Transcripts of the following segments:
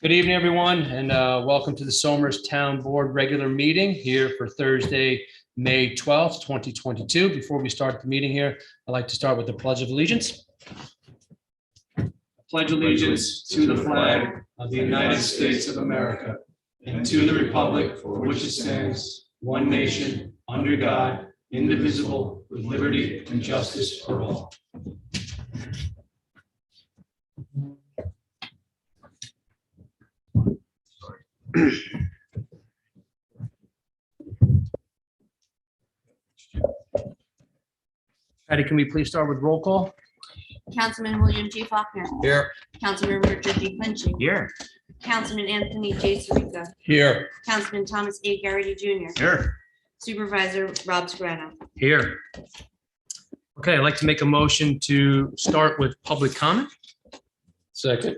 Good evening, everyone, and welcome to the Somers Town Board regular meeting here for Thursday, May 12th, 2022. Before we start the meeting here, I'd like to start with the Pledge of Allegiance. I pledge allegiance to the flag of the United States of America and to the republic for which it stands, one nation, under God, indivisible, with liberty and justice for all. Patty, can we please start with roll call? Councilman William G. Faulkner. Here. Councilman Richard D. Quincy. Here. Councilman Anthony J. Sirica. Here. Councilman Thomas A. Garrity Jr. Here. Supervisor Rob Sgrano. Here. Okay, I'd like to make a motion to start with public comment. Second.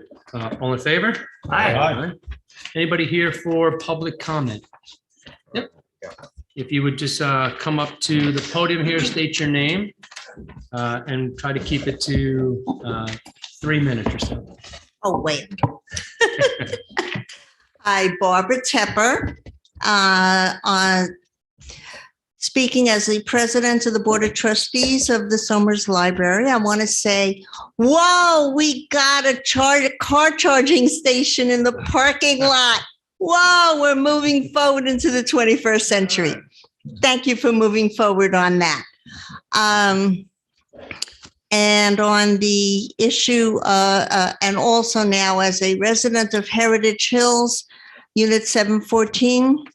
All in favor? Aye. Anybody here for public comment? Yep. If you would just come up to the podium here, state your name, and try to keep it to 3 minutes or so. Oh, wait. Hi, Barbara Tepper. Speaking as the president of the Board of Trustees of the Somers Library, I want to say, whoa, we got a car charging station in the parking lot. Whoa, we're moving forward into the 21st century. Thank you for moving forward on that. And on the issue, and also now as a resident of Heritage Hills, Unit 714,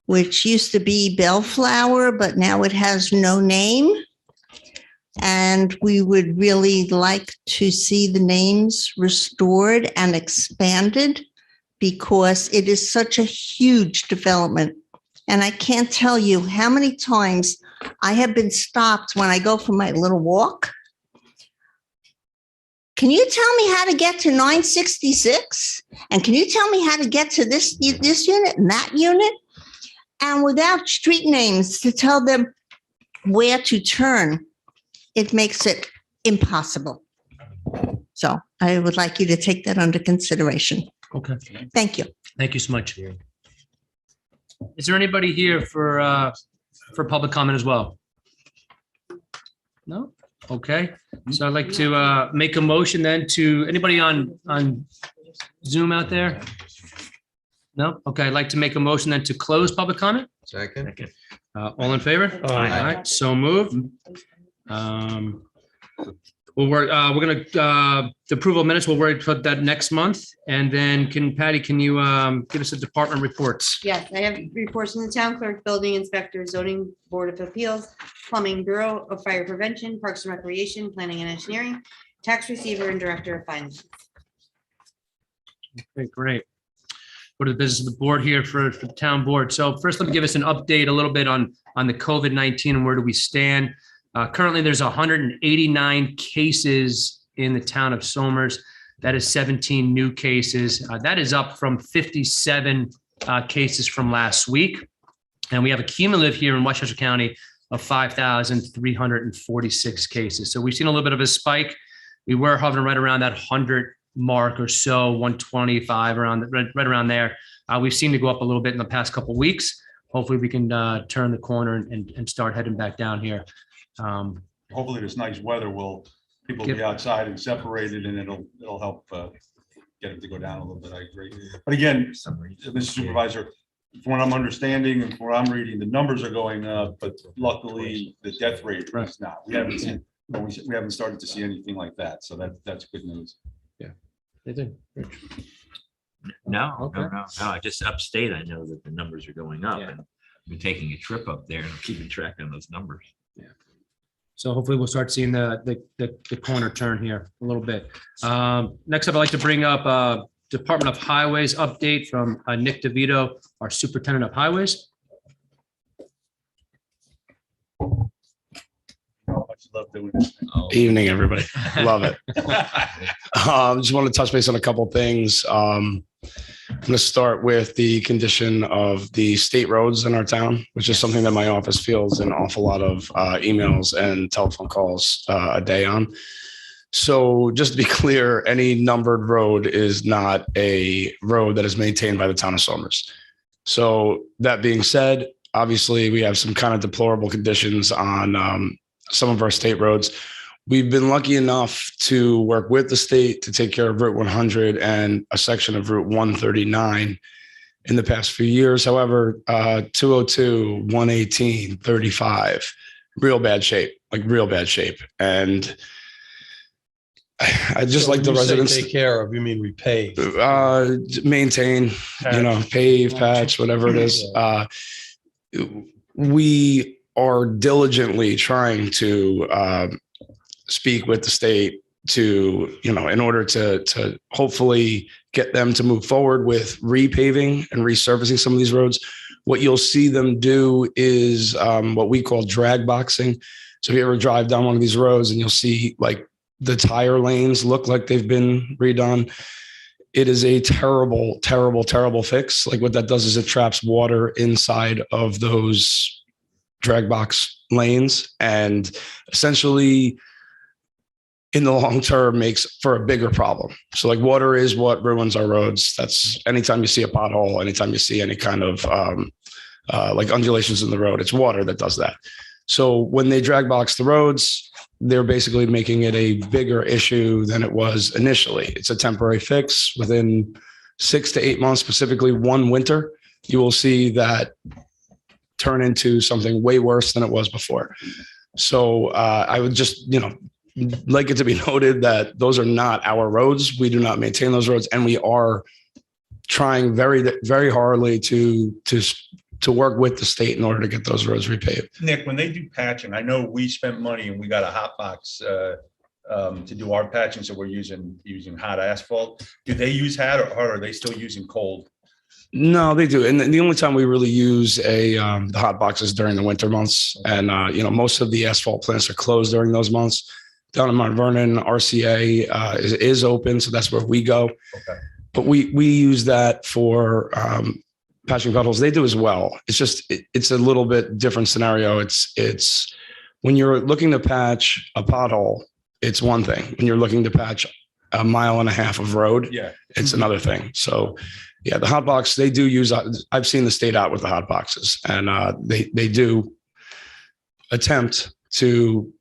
which used to be Bellflower, but now it has no name. And we would really like to see the names restored and expanded because it is such a huge development. And I can't tell you how many times I have been stopped when I go for my little walk. Can you tell me how to get to 966? And can you tell me how to get to this unit and that unit? And without street names to tell them where to turn, it makes it impossible. So I would like you to take that under consideration. Okay. Thank you. Thank you so much. Is there anybody here for public comment as well? No? Okay. So I'd like to make a motion then to anybody on Zoom out there? No? Okay, I'd like to make a motion then to close public comment. Second. All in favor? Aye. So moved. We're going to, the approval of minutes, we'll worry about that next month. And then Patty, can you give us the department reports? Yes, I have reports from the town clerk, building inspector, zoning board of appeals, plumbing bureau of fire prevention, parks and recreation, planning and engineering, tax receiver, and director of finance. Okay, great. Go to the business of the board here for the town board. So first, let me give us an update a little bit on the COVID-19 and where do we stand. Currently, there's 189 cases in the town of Somers. That is 17 new cases. That is up from 57 cases from last week. And we have a cumulative here in Westchester County of 5,346 cases. So we've seen a little bit of a spike. We were hovering right around that 100 mark or so, 125 right around there. We've seen to go up a little bit in the past couple of weeks. Hopefully we can turn the corner and start heading back down here. Hopefully this nice weather will people be outside and separated, and it'll help get it to go down a little bit. I agree. But again, Mr. Supervisor, from what I'm understanding and from what I'm reading, the numbers are going up, but luckily the death rate is not. We haven't seen, we haven't started to see anything like that. So that's good news. Yeah. They did. No, Okay. no. Just upstate, I know that the numbers are going up, Yeah. and we're taking a trip up there and keeping track on those numbers. Yeah. So hopefully we'll start seeing the corner turn here a little bit. Next up, I'd like to bring up Department of Highways update from Nick Devito, our Superintendent of Highways. Love doing this. Evening, everybody. Love it. Just want to touch base on a couple things. I'm going to start with the condition of the state roads in our town, which is something that my office fields an awful lot of emails and telephone calls a day on. So just to be clear, any numbered road is not a road that is maintained by the town of Somers. So that being said, obviously we have some kind of deplorable conditions on some of our state roads. We've been lucky enough to work with the state to take care of Route 100 and a section of Route 139 in the past few years. However, 202, 118, 35, real bad shape, like real bad shape. And I just So like the when you say residents take care of, you mean repave? maintain, pave, patch, whatever it is. We are diligently trying to speak with the state to, in order to hopefully get them to move forward with repaving and resurfacing some of these roads. What you'll see them do is what we call drag boxing. So if you ever drive down one of these roads and you'll see like the tire lanes look like they've been redone, it is a terrible, terrible, terrible fix. Like what that does is it traps water inside of those drag box lanes and essentially in the long term makes for a bigger problem. So like water is what ruins our roads. That's anytime you see a pothole, anytime you see any kind of like undulations in the road, it's water that does that. So when they drag box the roads, they're basically making it a bigger issue than it was initially. It's a temporary fix. Within 6 to 8 months, specifically one winter, you will see that turn into something way worse than it was before. So I would just, like it to be noted that those are not our roads. We do not maintain those roads, and we are trying very, very hardly to work with the state in order to get those roads repaved. Nick, when they do patching, I know we spent money and we got a hot box to do our patching, so we're using hot asphalt. Do they use hot, or are they still using cold? No, they do. And the only time we really use the hot box is during the winter months. And, most of the asphalt plants are closed during those months. Down in Mount Vernon, RCA is open. So that's where we go. Okay. But we use that for patching potholes. They do as well. It's just, it's a little bit different scenario. It's when you're looking to patch a pothole, it's one thing. When you're looking to patch 1.5 miles of road, it's another thing. So yeah, the hot box, they do use, I've seen the state out with the hot boxes, and they do attempt to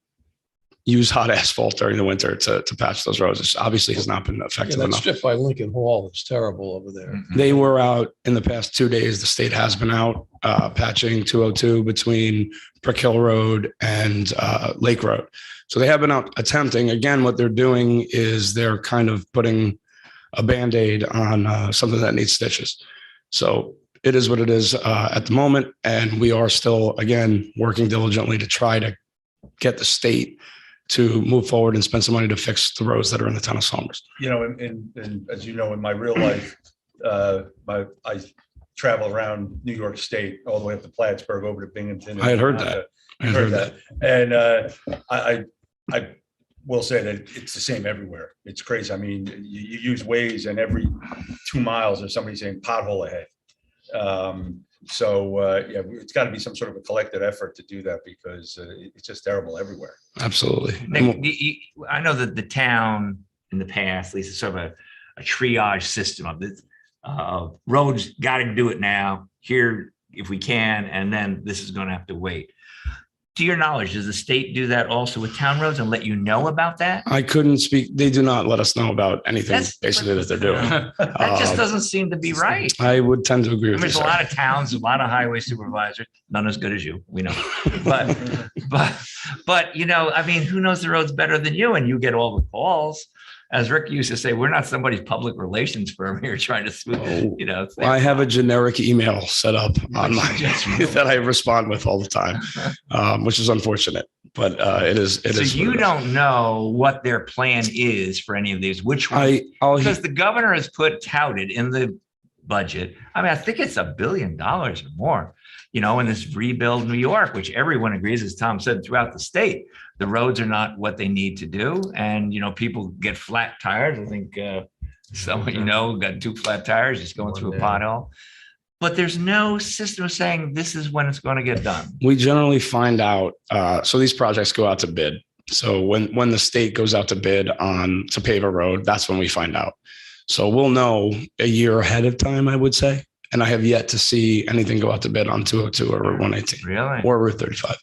use hot asphalt during the winter to patch those roads. It obviously has not been effective That enough. strip by Lincoln Hall is terrible over there. They were out in the past 2 days. The state has been out patching 202 between Brick Hill Road and Lake Road. So they have been out attempting. Again, what they're doing is they're kind of putting a Band-Aid on something that needs stitches. So it is what it is at the moment. And we are still, again, working diligently to try to get the state to move forward and spend some money to fix the roads that are in the town of Somers. And as you know, in my real life, I travel around New York State, all the way up to Plattsburgh, over to Binghamton. I had heard that. I heard that. And I will say that it's the same everywhere. It's crazy. I mean, you use Waze, and every 2 miles there's somebody saying pothole ahead. It's got to be some sort of a collective effort to do that, because it's just terrible everywhere. Absolutely. Nick, I know that the town in the past, at least it's sort of a triage system of this. Roads got to do it now, here if we can, and then this is going to have to wait. To your knowledge, does the state do that also with town roads and let you know about that? I couldn't speak. They do not let us know about anything basically that they're doing. That just doesn't seem to be right. I would tend to agree with you. There's a lot of towns, a lot of highway supervisors, none as good as you, we know. But I mean, who knows the roads better than you? And you get all the calls. As Rick used to say, we're not somebody's public relations firm here trying to smooth, I have a generic email set up on my that I respond with all the time, which is unfortunate, but it is. So you don't know what their plan is for any of these, which one? Because the governor has touted in the budget. I mean, I think it's $1 billion or more, in this rebuild New York, which everyone agrees, as Tom said, throughout the state. The roads are not what they need to do. And, people get flat tires. I think someone, got 2 flat tires just going through a pothole. But there's no system of saying this is when it's going to get done. We generally find out. So these projects go out to bid. So when the state goes out to bid to pave a road, that's when we find out. So we'll know a year ahead of time, I would say. And I have yet to see anything go out to bid on 202 or Route 118 Really? or Route 35.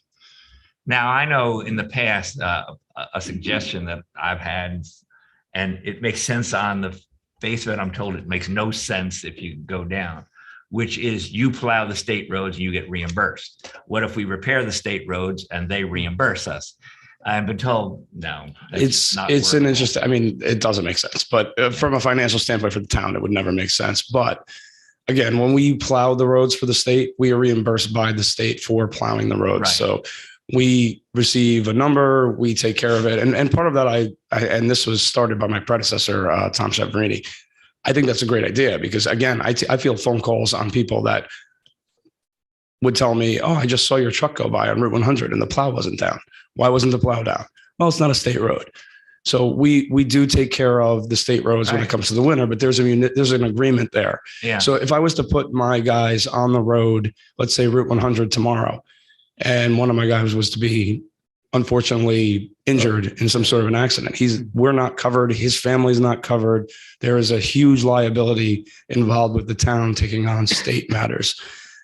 Now, I know in the past, a suggestion that I've had, and it makes sense on the face of it. I'm told it makes no sense if you go down, which is you plow the state roads and you get reimbursed. What if we repair the state roads and they reimburse us? I've been told, no. It's an interesting, I mean, it doesn't make sense, but from a financial standpoint for the town, it would never make sense. But again, when we plow the roads for the state, we are reimbursed by the state for plowing the roads. Right. So we receive a number, we take care of it. And part of that, I and this was started by my predecessor, Tom Chavarini. I think that's a great idea because again, I feel phone calls on people that would tell me, oh, I just saw your truck go by on Route 100 and the plow wasn't down. Why wasn't the plow down? Well, it's not a state road. So we do take care of the state roads when it comes to the winter, but there's an agreement there. Yeah. So if I was to put my guys on the road, let's say Route 100 tomorrow, and one of my guys was to be unfortunately injured in some sort of an accident, we're not covered. His family's not covered. There is a huge liability involved with the town taking on state matters.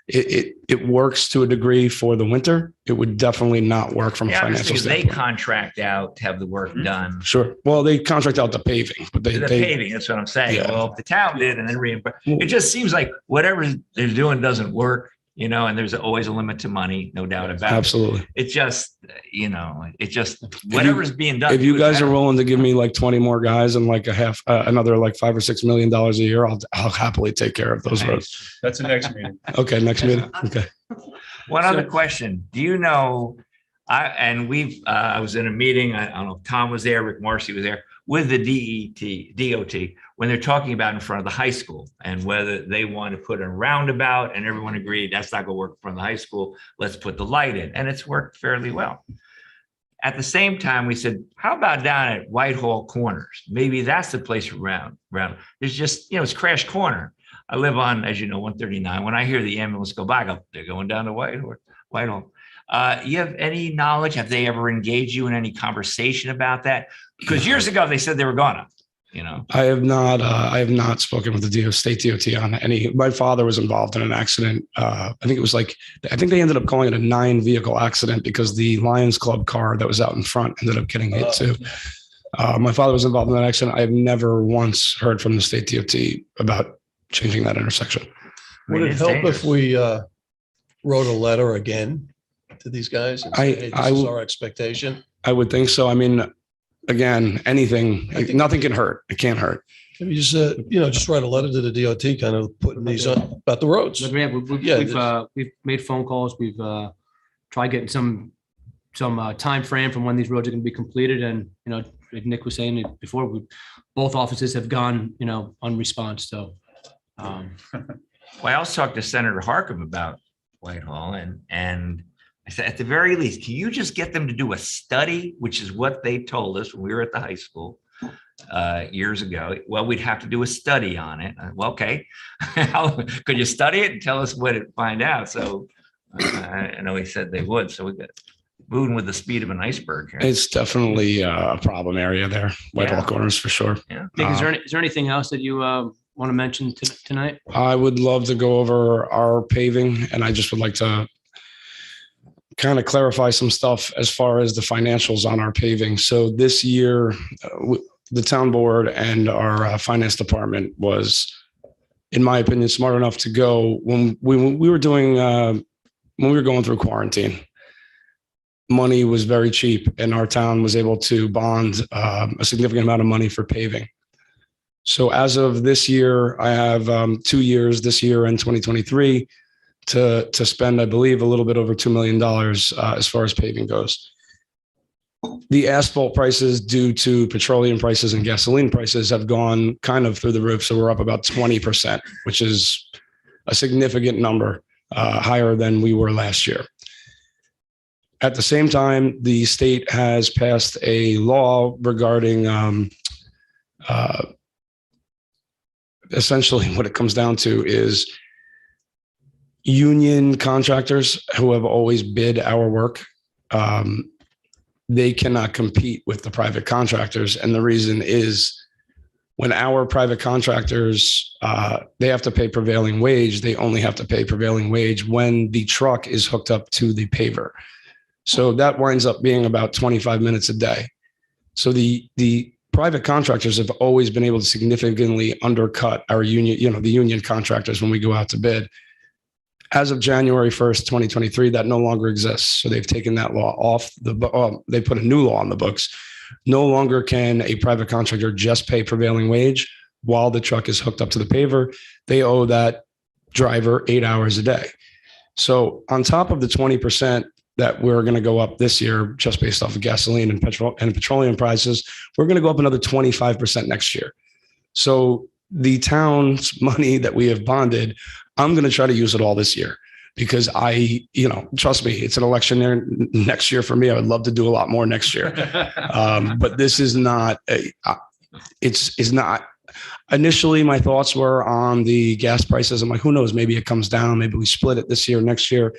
It works to a degree for the winter. It would definitely not work from a financial standpoint. They contract out to have the work done. Sure. Well, they contract out the paving, but The paving, that's what I'm saying. Yeah. Well, if the town did and then reimburse, it just seems like whatever they're doing doesn't work, and there's always a limit to money, no doubt about it. Absolutely. It just, whatever's being done. If you guys are willing to give me like 20 more guys and like another like $5 or $6 million a year, I'll happily take care of those roads. That's the next meeting. Okay. Next meeting. Okay. One other question. Do you know, I was in a meeting, I don't know if Tom was there, Rick Marcy was there, with the DOT, when they're talking about in front of the high school and whether they want to put a roundabout, and everyone agreed that's not going to work in front of the high school. Let's put the light in. And it's worked fairly well. At the same time, we said, how about down at Whitehall Corners? Maybe that's the place for round. There's just, it's Crash Corner. I live on, as you know, 139. When I hear the ambulance go by, I go, they're going down to Whitehall. You have any knowledge? Have they ever engaged you in any conversation about that? Because years ago, they said they were gonna. I have not spoken with the state DOT on any. My father was involved in an accident. I think they ended up calling it a 9-vehicle accident because the Lions Club car that was out in front ended up getting hit too. My father was involved in that accident. I've never once heard from the state DOT about changing that intersection. Would it help if we wrote a letter again to these guys and say, hey, this is our expectation? I would think so. I mean, again, nothing can hurt. It can't hurt. Maybe just just write a letter to the DOT, kind of putting these on about the roads. We've made phone calls. We've tried getting some time frame from when these roads are going to be completed. And like Nick was saying it before, both offices have gone unresponsive. So, well, I also talked to Senator Harkin about Whitehall, and I said, at the very least, can you just get them to do a study, which is what they told us when we were at the high school years ago? Well, we'd have to do a study on it. Well, okay. Could you study it and tell us what it find out? So I know he said they would. So we got moving with the speed of an iceberg here. It's definitely a problem area there. Whitehall Corners for sure. Yeah. Nick, is there anything else that you want to mention tonight? I would love to go over our paving, and I just would like to kind of clarify some stuff as far as the financials on our paving. So this year, the town board and our finance department was, in my opinion, smart enough to go when we were going through quarantine. Money was very cheap, and our town was able to bond a significant amount of money for paving. So as of this year, I have 2 years, this year and 2023, to spend, I believe, a little bit over $2 million as far as paving goes. The asphalt prices, due to petroleum prices and gasoline prices, have gone kind of through the roof. So we're up about 20%, which is a significant number, higher than we were last year. At the same time, the state has passed a law regarding essentially what it comes down to is union contractors who have always bid our work. they cannot compete with the private contractors. And the reason is when our private contractors, they have to pay prevailing wage, they only have to pay prevailing wage when the truck is hooked up to the paver. So that winds up being about 25 minutes a day. So the private contractors have always been able to significantly undercut our union, the union contractors when we go out to bid. As of January 1st, 2023, that no longer exists. So they've taken that law off they put a new law on the books. No longer can a private contractor just pay prevailing wage while the truck is hooked up to the paver. They owe that driver 8 hours a day. So on top of the 20% that we're going to go up this year, just based off of gasoline and petroleum prices, we're going to go up another 25% next year. So the town's money that we have bonded, I'm going to try to use it all this year because trust me, it's an election year next year for me. I would love to do a lot more next year. But this is not, it's not. Initially, my thoughts were on the gas prices. I'm like, who knows? Maybe it comes down. Maybe we split it this year, next year.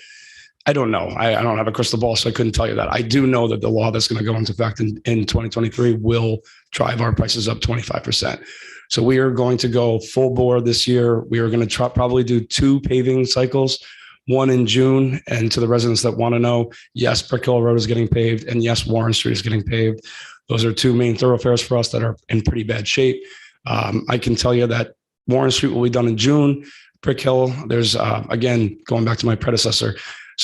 I don't know. I don't have a crystal ball, so I couldn't tell you that. I do know that the law that's going to go into effect in 2023 will drive our prices up 25%. So we are going to go full bore this year. We are going to probably do 2 paving cycles, one in June. And to the residents that want to know, yes, Brick Hill Road is getting paved, and yes, Warren Street is getting paved. Those are 2 main thoroughfares for us that are in pretty bad shape. I can tell you that Warren Street will be done in June. Brick Hill, there's again, going back to my predecessor,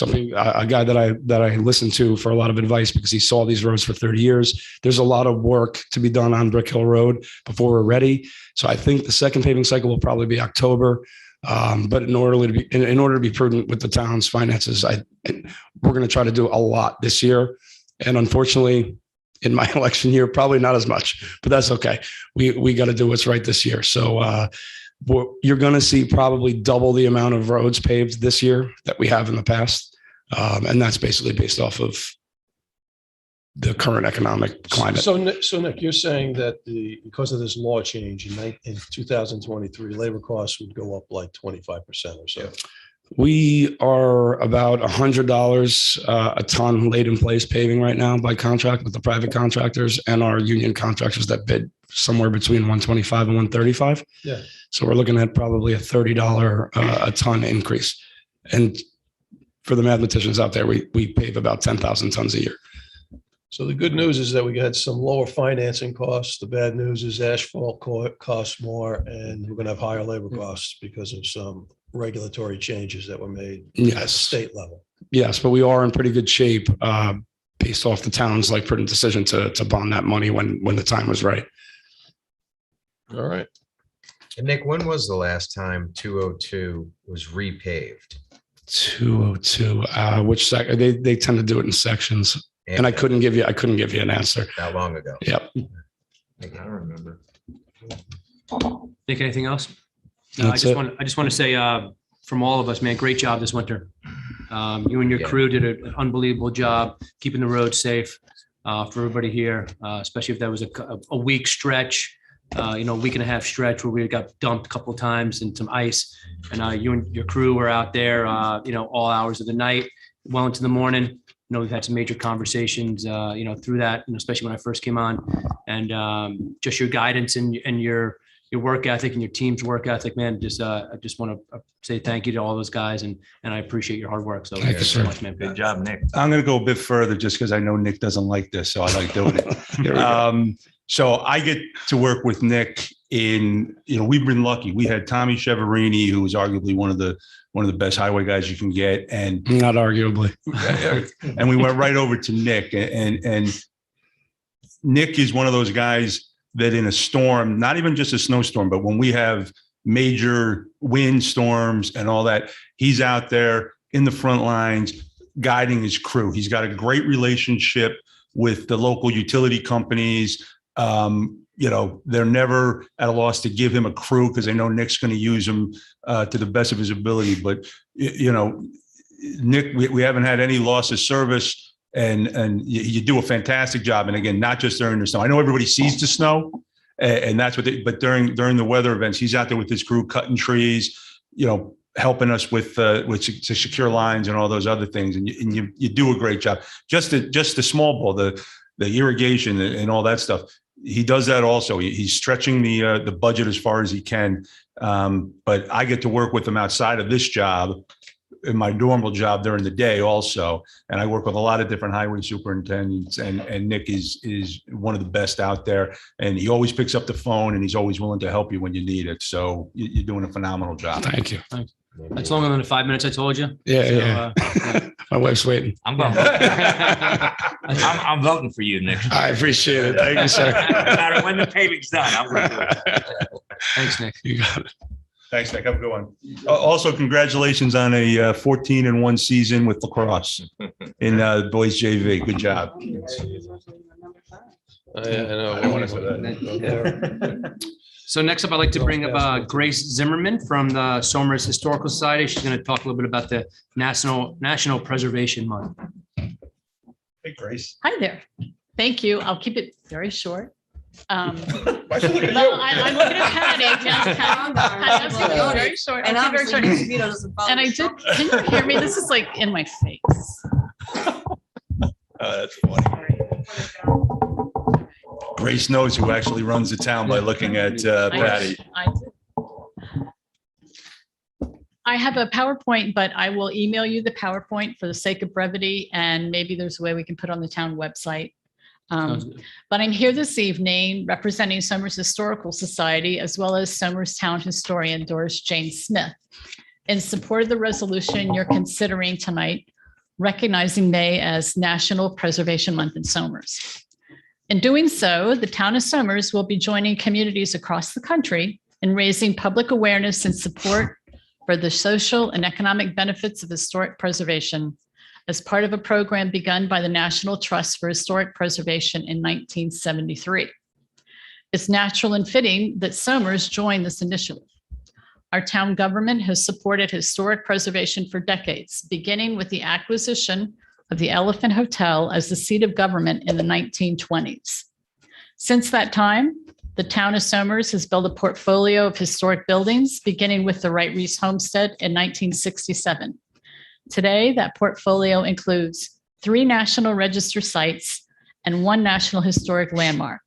a guy that I listened to for a lot of advice because he saw these roads for 30 years. There's a lot of work to be done on Brick Hill Road before we're ready. So I think the second paving cycle will probably be October. But in order to be prudent with the town's finances, we're going to try to do a lot this year. And unfortunately, in my election year, probably not as much, but that's okay. We got to do what's right this year. So you're going to see probably double the amount of roads paved this year that we have in the past. And that's basically based off of the current economic climate. So Nick, you're saying that because of this law change in 2023, labor costs would go up like 25% or so. We are about $100 a ton laid in place paving right now by contract with the private contractors and our union contractors that bid somewhere between 125 and 135. Yeah. So we're looking at probably a $30 a ton increase. And for the mathematicians out there, we pave about 10,000 tons a year. So the good news is that we had some lower financing costs. The bad news is asphalt costs more, and we're going to have higher labor costs because of some regulatory changes that were made at the state level. Yes, but we are in pretty good shape based off the town's prudent decision to bond that money when the time was right. All right. And Nick, when was the last time 202 was repaved? 202, which they tend to do it in sections. And I couldn't give you an answer. That long ago. Yep. I don't remember. Nick, anything else? I just want to say from all of us, man, great job this winter. You and your crew did an unbelievable job keeping the road safe for everybody here, especially if that was a week stretch, a week and a half stretch where we got dumped a couple of times in some ice. And you and your crew were out there, all hours of the night, well into the morning. We've had some major conversations, through that, especially when I first came on, and just your guidance and your work ethic and your team's work ethic, man. I just want to say thank you to all those guys, and I appreciate your hard work. So thank you so much, man. Good job, Nick. I'm going to go a bit further just because I know Nick doesn't like this, so I like doing it. So I get to work with Nick we've been lucky. We had Tommy Cheverini, who was arguably one of the best highway guys you can get. And not arguably. And we went right over to Nick, and Nick is one of those guys that in a storm, not even just a snowstorm, but when we have major wind storms and all that, he's out there in the front lines guiding his crew. He's got a great relationship with the local utility companies. They're never at a loss to give him a crew because they know Nick's going to use him to the best of his ability. But, Nick, we haven't had any loss of service, and you do a fantastic job. And again, not just during the snow. I know everybody sees the snow, and that's but during the weather events, he's out there with his crew cutting trees, helping us with to secure lines and all those other things. And you do a great job. Just the small ball, the irrigation and all that stuff. He does that also. He's stretching the budget as far as he can. But I get to work with him outside of this job, in my normal job during the day also. And I work with a lot of different highway superintendents, and Nick is one of the best out there. And he always picks up the phone, and he's always willing to help you when you need it. So you're doing a phenomenal job. Thank you. That's longer than the 5 minutes I told you. Yeah, So, My wife's waiting. I'm going. I'm voting for you, Nick. I appreciate it. Thank you, sir. No matter when the paving's done, I'm going to do it. Thanks, Nick. You got it. Thanks, Nick. Have a good one. Also, congratulations on a 14-1 season with lacrosse in boys JV. Good job. I know. I don't want to say that. So next up, I'd like to bring up Grace Zimmerman from the Somers Historical Society. She's going to talk a little bit about the National Preservation Month. Hey, Grace. Hi there. Thank you. I'll keep it very short. Why should I look at you? Well, I'm looking at Patty. I'm keeping it very short. And I'll keep it very obviously, short. Devito doesn't follow And I the did, instructions. can you hear me? This is like in my face. That's funny. Grace knows who actually runs the town by looking at Patty. I did. I have a PowerPoint, but I will email you the PowerPoint for the sake of brevity, and maybe there's a way we can put on the town website. Sounds good. But I'm here this evening representing Somers Historical Society, as well as Somers Town historian Doris Jane Smith, in support of the resolution you're considering tonight, recognizing May as National Preservation Month in Somers. In doing so, the town of Somers will be joining communities across the country in raising public awareness and support for the social and economic benefits of historic preservation as part of a program begun by the National Trust for Historic Preservation in 1973. It's natural and fitting that Somers join this initiative. Our town government has supported historic preservation for decades, beginning with the acquisition of the Elephant Hotel as the seat of government in the 1920s. Since that time, the town of Somers has built a portfolio of historic buildings, beginning with the Wright Reese Homestead in 1967. Today, that portfolio includes 3 National Register sites and 1 National Historic Landmark,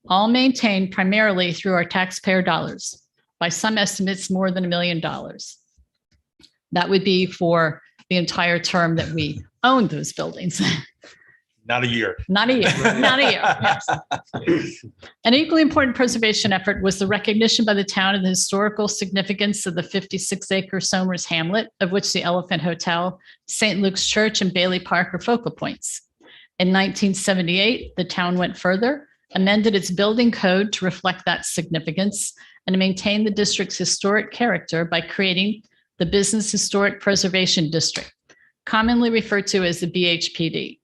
all maintained primarily through our taxpayer dollars, by some estimates more than $1 million. That would be for the entire term that we owned those buildings. Not a year. Not a year, not a year. Yes. An equally important preservation effort was the recognition by the town of the historical significance of the 56-acre Somers hamlet, of which the Elephant Hotel, St. Luke's Church, and Bailey Park are focal points. In 1978, the town went further, amended its building code to reflect that significance, and maintain the district's historic character by creating the Business Historic Preservation District, commonly referred to as the BHPD.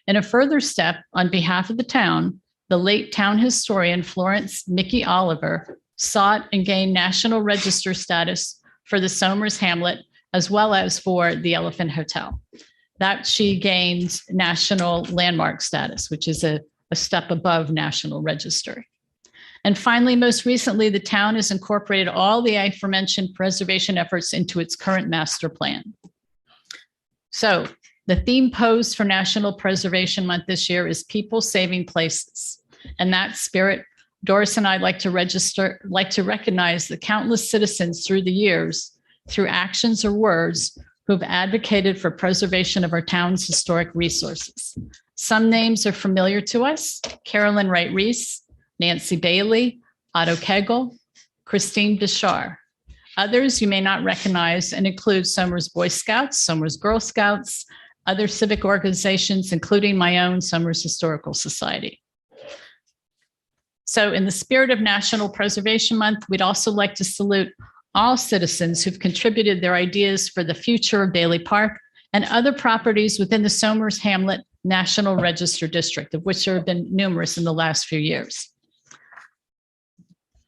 In a further step, on behalf of the town, the late town historian Florence Mickey Oliver sought and gained National Register status for the Somers Hamlet, as well as for the Elephant Hotel. That she gained National Landmark status, which is a step above National Register. And finally, most recently, the town has incorporated all the aforementioned preservation efforts into its current master plan. So, the theme posed for National Preservation Month this year is People Saving Places. In that spirit, Doris and I like to recognize the countless citizens through the years, through actions or words, who've advocated for preservation of our town's historic resources. Some names are familiar to us: Carolyn Wright Reese, Nancy Bailey, Otto Kegel, Christine Bishar. Others you may not recognize and include Somers Boy Scouts, Somers Girl Scouts, other civic organizations, including my own Somers Historical Society. So in the spirit of National Preservation Month, we'd also like to salute all citizens who've contributed their ideas for the future of Bailey Park and other properties within the Somers Hamlet National Register District, of which there have been numerous in the last few years.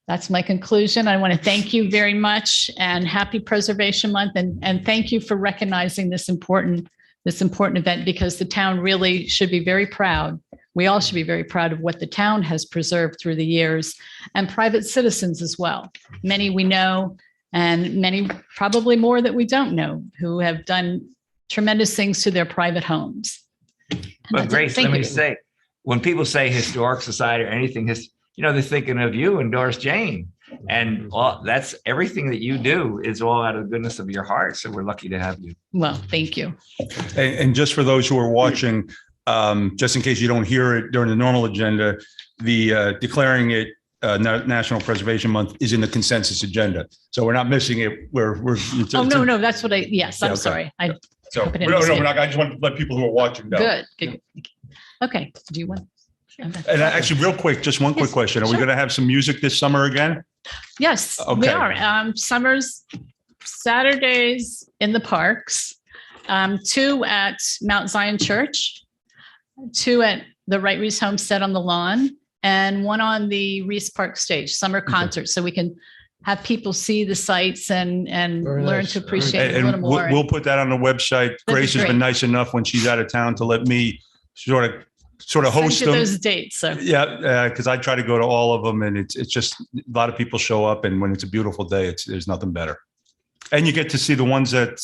That's my conclusion. I want to thank you very much, and happy Preservation Month. And thank you for recognizing this important event, because the town really should be very proud. We all should be very proud of what the town has preserved through the years, and private citizens as well. Many we know, and many, probably more that we don't know, who have done tremendous things to their private homes. And But that's it. Grace, Thank let me you. say, when people say historic society or anything, they're thinking of you and Doris Jane. And that's everything that you do is all out of the goodness of your heart. So we're lucky to have you. Well, thank you. And just for those who are watching, just in case you don't hear it during the normal agenda, the declaring it National Preservation Month is in the consensus agenda. So we're not missing it. Oh, no, that's what yes, I'm okay. sorry. So I I just want to let people who are watching know. Good. Okay, do you want? Okay. And actually, real quick, just one quick Yes, question. Are we sure. going to have some music this summer again? Yes, we Okay. are. Summers, Saturdays in the parks, 2 at Mount Zion Church, 2 at the Wright Reese Homestead on the lawn, and 1 on the Reese Park stage, summer concert. So we can have people see the sites and Very learn nice. to appreciate it a And little more. we'll put that on the website. be Grace has been great. nice enough when she's out of town to let me sort of Send host you them. those dates. So Yeah, because I try to go to all of them, and it's just a lot of people show up, and when it's a beautiful day, there's nothing better. And you get to see the ones at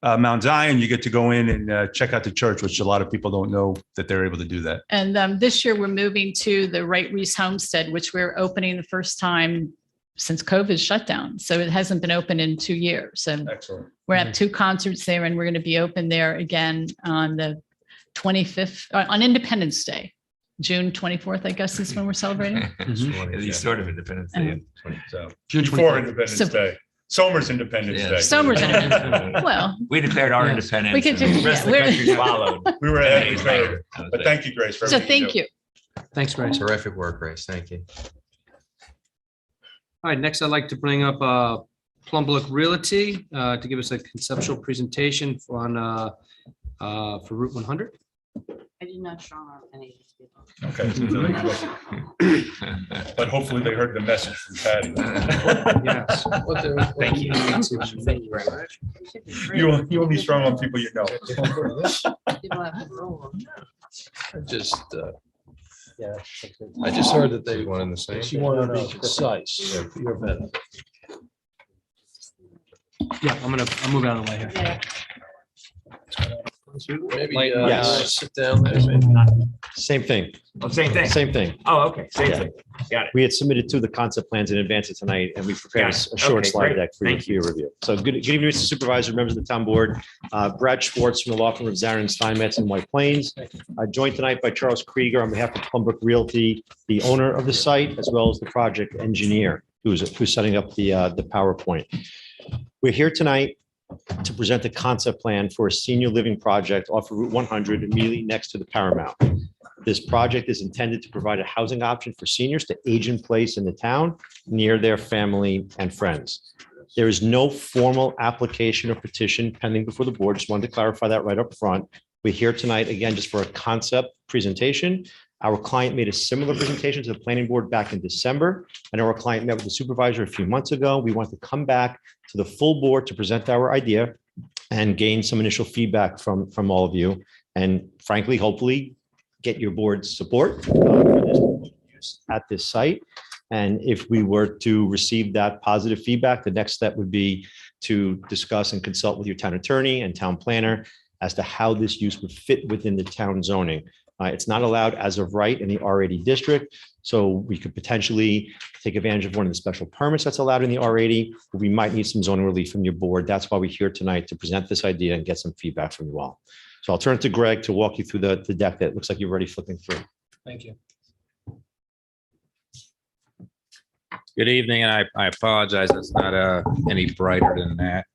Mount Zion. You get to go in and check out the church, which a lot of people don't know that they're able to do that. And this year we're moving to the Wright Reese Homestead, which we're opening the first time since COVID shut down. So it hasn't been open in 2 years. So Excellent. we're at 2 concerts there, and we're going to be open there again on the 25th, on Independence Day, June 24th, I guess is when we're celebrating. It's sort of Independence Day. So June before 24th. Independence So- Day, Somers Independence Yeah. Day. Somers Independence. Well, We declared our Yes. independence. We could do- and the rest of the yeah, country followed. We were ahead of the Days curve. later. That was But it. thank you, Grace. For so everything thank do. you. Thanks, Grace. All Terrific work, Grace. Thank you. right, next I'd like to bring up Plumbrook Realty to give us a conceptual presentation for Route 100. I did not show any of these people. Okay. But hopefully they heard the message from Patty. Yes. Thank you. Thank you very much. You only strong on people you know. People have to roll. I just heard that they One in the same. she wanted to be concise for your benefit. Yeah, I'll move out of the way here. Yeah. Maybe Yes. sit down there. maybe. Same thing, Oh, same thing. same thing. Oh, okay. Same Yeah. thing. Got it. We had submitted to the concept plans in advance of tonight, and we prepared Got it. a short Okay, slide great. deck for Thank your review. So good evening, Mr. Supervisor, members of the town board. Brad Schwartz from the law firm of Zarin Steinmetz in White Plains. Joined tonight by Charles Krieger on behalf of Plumbrook Realty, the owner of the site, as well as the project engineer who's setting up the PowerPoint. We're here tonight to present the concept plan for a senior living project off of Route 100 immediately next to the Paramount. This project is intended to provide a housing option for seniors to age in place in the town near their family and friends. There is no formal application or petition pending before the board. Just wanted to clarify that right up front. We're here tonight, again, just for a concept presentation. Our client made a similar presentation to the planning board back in December. I know our client met with the supervisor a few months ago. We want to come back to the full board to present our idea and gain some initial feedback from all of you. And frankly, hopefully get your board's support for this use at this site. And if we were to receive that positive feedback, the next step would be to discuss and consult with your town attorney and town planner as to how this use would fit within the town zoning. It's not allowed as of right in the R80 district. So we could potentially take advantage of one of the special permits that's allowed in the R80. But we might need some zoning relief from your board. That's why we're here tonight to present this idea and get some feedback from you all. So I'll turn it to Greg to walk you through the deck that looks like you're already flipping through. Thank you. Good evening, and I apologize, it's not any brighter than that.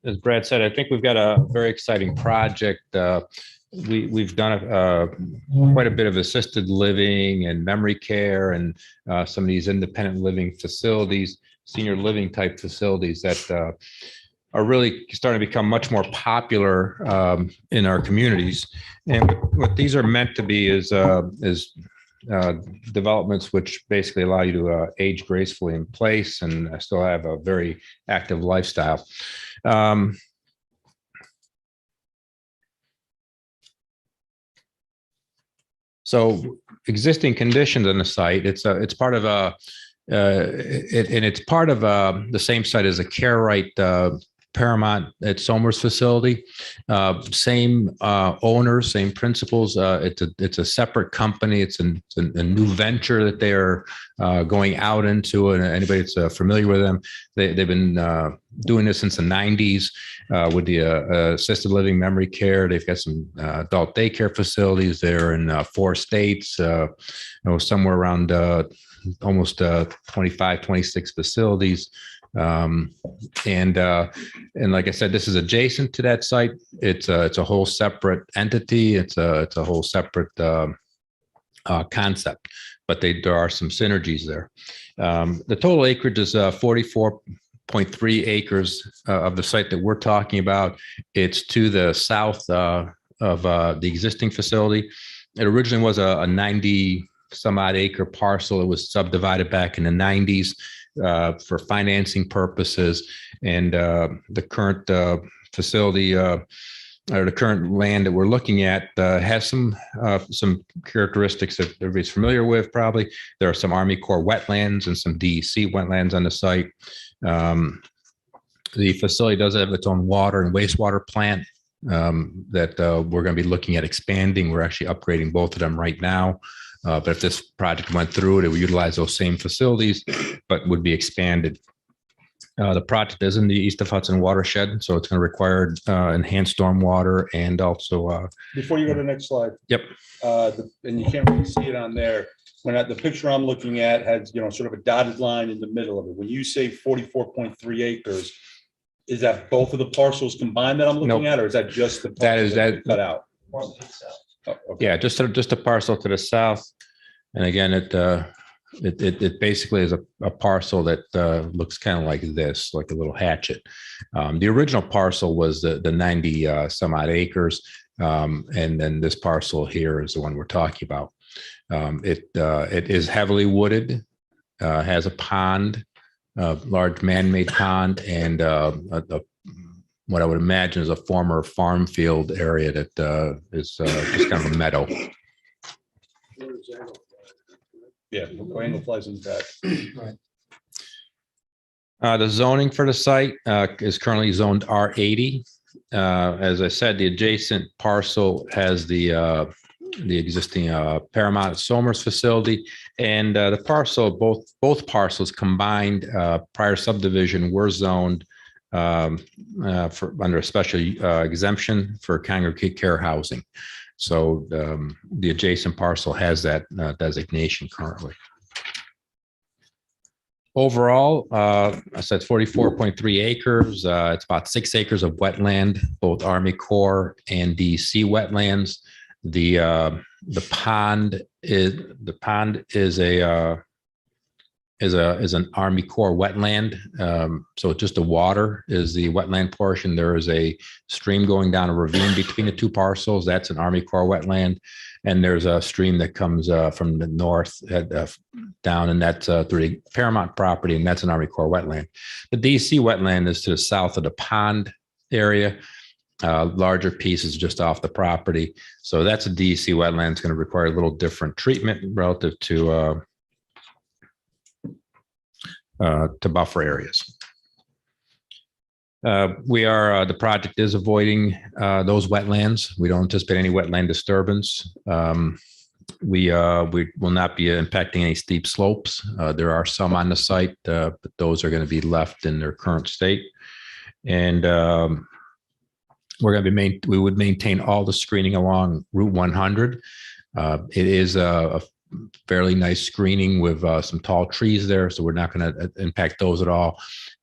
As Brad said, I think we've got a very exciting project. We've done quite a bit of assisted living and memory care and some of these independent living facilities, senior living type facilities that are really starting to become much more popular in our communities. And what these are meant to be is developments which basically allow you to age gracefully in place and still have a very active lifestyle. So existing conditions on the site, it's part of and it's part of the same site as a Care Right Paramount at Somers facility. Same owners, same principals. It's a separate company. It's a new venture that they are going out into. And anybody that's familiar with them, they've been doing this since the 90s with the assisted living memory care. They've got some adult daycare facilities there in 4 states, somewhere around almost 25, 26 facilities. And like I said, this is adjacent to that site. It's a whole separate entity. It's a whole separate concept, but there are some synergies there. The total acreage is 44.3 acres of the site that we're talking about. It's to the south of the existing facility. It originally was a 90 some odd acre parcel. It was subdivided back in the 90s. For financing purposes, and the current facility or the current land that we're looking at has some characteristics that everybody's familiar with. Probably there are some Army Corps wetlands and some DEC wetlands on the site. The facility does have its own water and wastewater plant that we're going to be looking at expanding. We're actually upgrading both of them right now. But if this project went through, it would utilize those same facilities, but would be expanded. The project is in the East of Hudson watershed, so it's going to require enhanced stormwater and also. Before you go to the next slide. Yep. And you can't really see it on there. When the picture I'm looking at has, sort of a dotted line in the middle of it. When you say 44.3 acres, is that both of the parcels combined that I'm looking at, or is that just the parcel that cut out? Oh, okay. Yeah, just a parcel to the south, and again, it basically is a parcel that looks kind of like this, like a little hatchet. The original parcel was the 90 some odd acres, and then this parcel here is the one we're talking about. It is heavily wooded, has a pond, large man-made pond, and what I would imagine is a former farm field area that is just kind of a meadow. Yeah, angle flies in the back. The zoning for the site is currently zoned R80. As I said, the adjacent parcel has the existing Paramount Somers facility, and the parcel, both parcels combined prior subdivision were zoned for under a special exemption for congregate care housing. So the adjacent parcel has that designation currently. Overall, I said 44.3 acres. It's about 6 acres of wetland, both Army Corps and DEC wetlands. The pond is an Army Corps wetland. So just the water is the wetland portion. There is a stream going down a ravine between the 2 parcels. That's an Army Corps wetland. And there's a stream that comes from the north down, and that's through the Paramount property, and that's an Army Corps wetland. The DC wetland is to the south of the pond area. Larger piece is just off the property. So that's a DC wetland. It's going to require a little different treatment relative to buffer areas. The project is avoiding those wetlands. We don't anticipate any wetland disturbance. We will not be impacting any steep slopes. There are some on the site, but those are going to be left in their current state. And we're going to we would maintain all the screening along Route 100. It is a fairly nice screening with some tall trees there, so we're not going to impact those at all.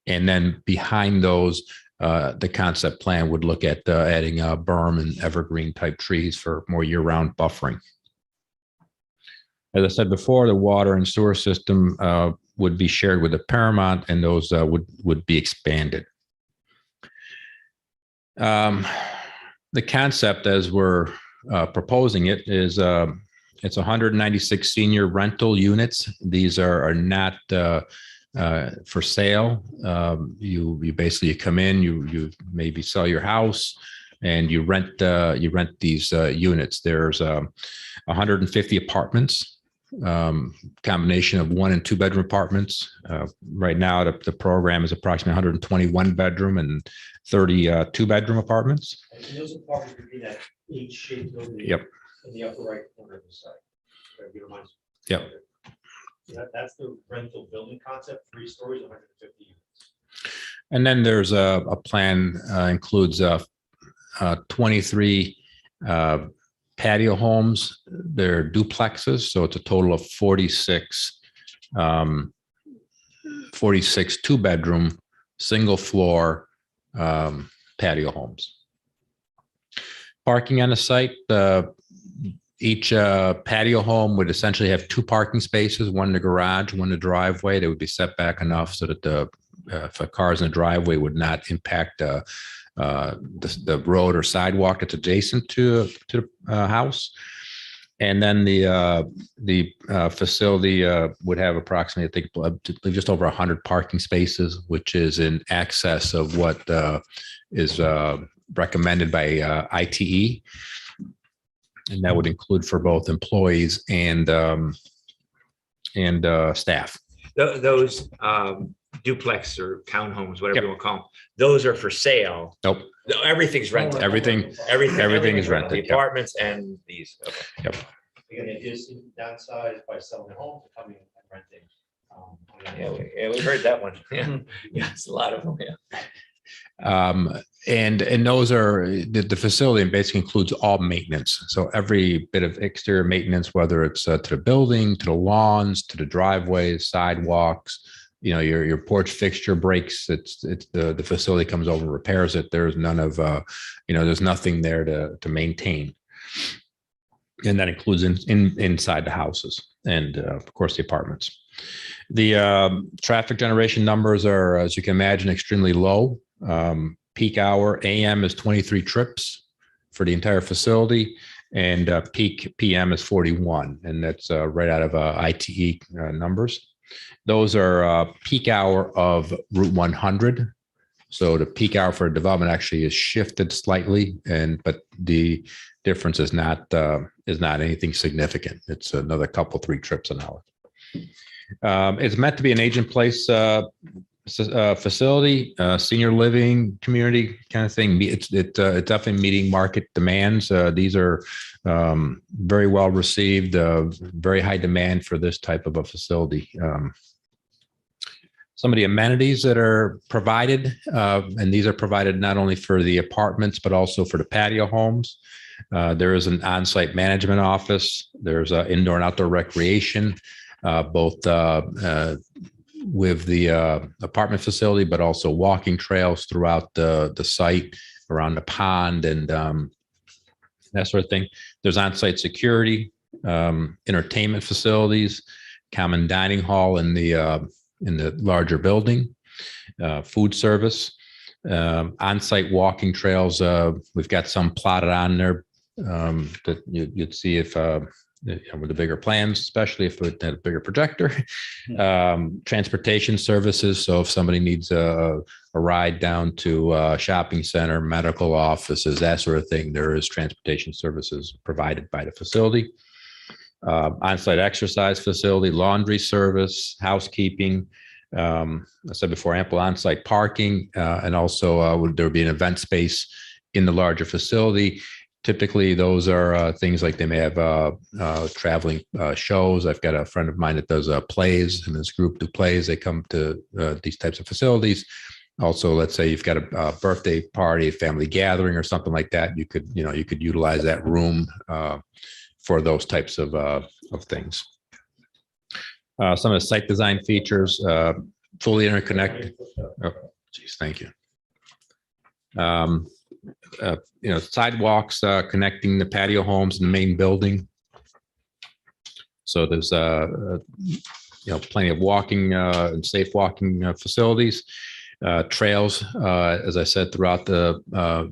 And then behind those, the concept plan would look at adding berm and evergreen type trees for more year-round buffering. As I said before, the water and sewer system would be shared with the Paramount, and those would be expanded. The concept, as we're proposing it, is it's 196 senior rental units. These are not for sale. You basically come in, you maybe sell your house, and you rent these units. There's 150 apartments combination of 1 and 2 bedroom apartments. Right now, the program is approximately 121 bedroom and 32 bedroom apartments. And those apartments would be that H-shaped building. Yep. In the upper right corner of the site. If you don't mind. Yep. That's the rental building concept, 3 stories, 150 units. And then there's a plan includes 23 patio homes. They're duplexes, so it's a total of 46 2-bedroom, single floor patio homes. Parking on the site. Each patio home would essentially have 2 parking spaces, one in the garage, one in the driveway. They would be set back enough so that if a car's in the driveway would not impact the road or sidewalk that's adjacent to the house. And then the facility would have approximately, I think, just over 100 parking spaces, which is in excess of what is recommended by ITE. And that would include for both employees and staff. Those duplex or townhomes, whatever Yep. you want to call them, those are for sale. Nope. Everything's rented. Everything is rented, The yep. apartments and these. Okay. Again, they just downsize by selling their home to coming and renting. Yeah, we heard that one. Yeah, yeah, it's a lot of them. Yeah. And those are the facility basically includes all maintenance. So every bit of exterior maintenance, whether it's to the building, to the lawns, to the driveways, sidewalks, your porch fixture breaks. It's the facility comes over and repairs it. There's none of there's nothing there to maintain. And that includes inside the houses and of course the apartments. The traffic generation numbers are, as you can imagine, extremely low. Peak hour AM is 23 trips for the entire facility, and peak PM is 41, and that's right out of ITE numbers. Those are peak hour of Route 100. So the peak hour for development actually is shifted slightly, but the difference is not anything significant. It's another 3 trips an hour. It's meant to be an age-in-place facility, senior living community kind of thing. It's definitely meeting market demands. These are very well received, very high demand for this type of a facility. Some of the amenities that are provided, and these are provided not only for the apartments, but also for the patio homes. There is an on-site management office. There's indoor and outdoor recreation, both with the apartment facility, but also walking trails throughout the site around the pond and that sort of thing. There's on-site security, entertainment facilities, common dining hall in the larger building, food service, on-site walking trails. We've got some plotted on there that you'd see if with the bigger plans, especially if it had a bigger projector. Transportation services. So if somebody needs a ride down to a shopping center, medical offices, that sort of thing, there is transportation services provided by the facility. On-site exercise facility, laundry service, housekeeping. I said before, ample on-site parking, and also there would be an event space in the larger facility. Typically, those are things like they may have traveling shows. I've got a friend of mine that does plays, and this group do plays. They come to these types of facilities. Also, let's say you've got a birthday party, a family gathering, or something like that. You could utilize that room for those types of things. Some of the site design features, fully interconnected. Oh, geez, thank you. Sidewalks connecting the patio homes and the main building. So there's plenty of walking and safe walking facilities. Trails, as I said, throughout the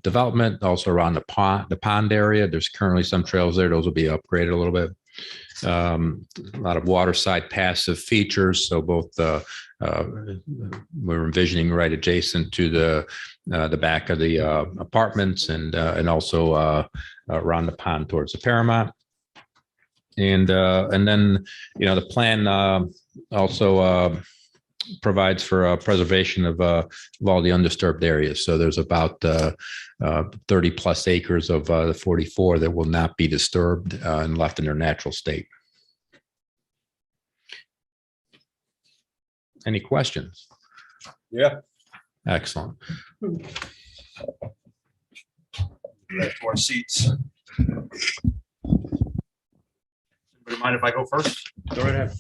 development, also around the pond area. There's currently some trails there. Those will be upgraded a little bit. A lot of waterside passive features. So both we're envisioning right adjacent to the back of the apartments and also around the pond towards the Paramount. And then, the plan also provides for preservation of all the undisturbed areas. So there's about 30 plus acres of the 44 that will not be disturbed and left in their natural state. Any questions? Yeah. Excellent. Back to our seats. Anybody mind if I go first? Go right ahead.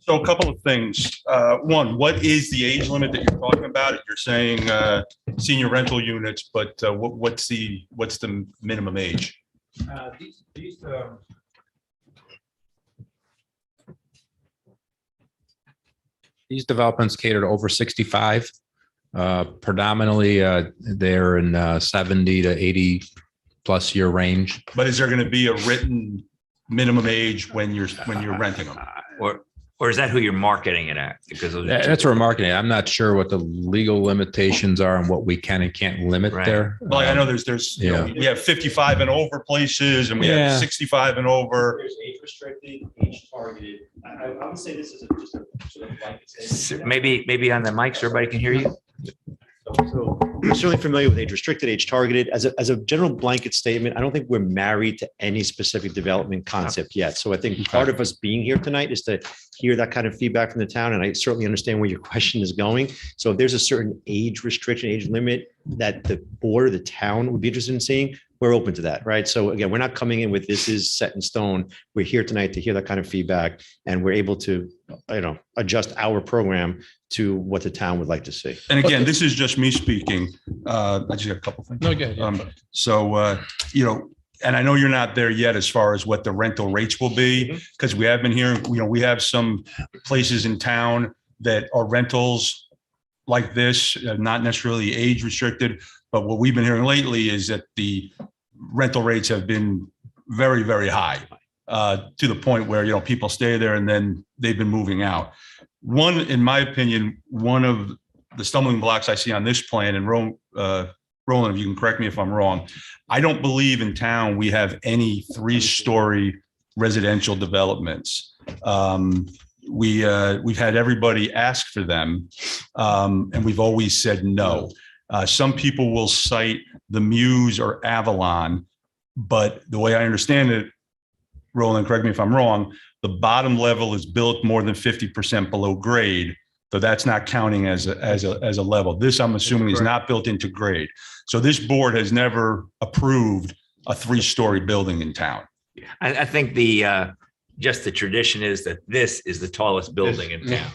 So a couple of things. One, what is the age limit that you're talking about? You're saying senior rental units, but what's the minimum age? These developments cater to over 65. Predominantly, they're in 70 to 80 plus year range. But is there going to be a written minimum age when you're renting them? Or is that who you're marketing it at? Because of That's what we're marketing. I'm not sure what the legal limitations are and what we can and can't limit Right. there. Well, I know there's we have 55 and over places and we have 65 and over. There's age restricted, age targeted. I would say this is just a sort of blanket statement. maybe on the mic so everybody can hear you. So I'm certainly familiar with age restricted, age targeted. As a general blanket statement, I don't think we're married to any specific development concept yet. So I think part of us being here tonight is to hear that kind of feedback from the town. And I certainly understand where your question is going. So if there's a certain age restriction, age limit that the board or the town would be interested in seeing, we're open to that, right? So again, we're not coming in with this is set in stone. We're here tonight to hear that kind of feedback, and we're able to, adjust our program to what the town would like to see. And again, this is just me speaking. I just got a couple things. No, good. And I know you're not there yet as far as what the rental rates will be, because we have been hearing, we have some places in town that are rentals like this, not necessarily age restricted. But what we've been hearing lately is that the rental rates have been very, very high to the point where, people stay there and then they've been moving out. One, in my opinion, one of the stumbling blocks I see on this plan, and Roland, if you can correct me if I'm wrong, I don't believe in town we have any 3-story residential developments. We've had everybody ask for them, and we've always said no. Some people will cite the Muse or Avalon, but the way I understand it, Roland, correct me if I'm wrong, the bottom level is built more than 50% below grade. So that's not counting as a level. This, I'm assuming, is not built into grade. So this board has never approved a 3-story building in town. I think just the tradition is that this is the tallest building in town.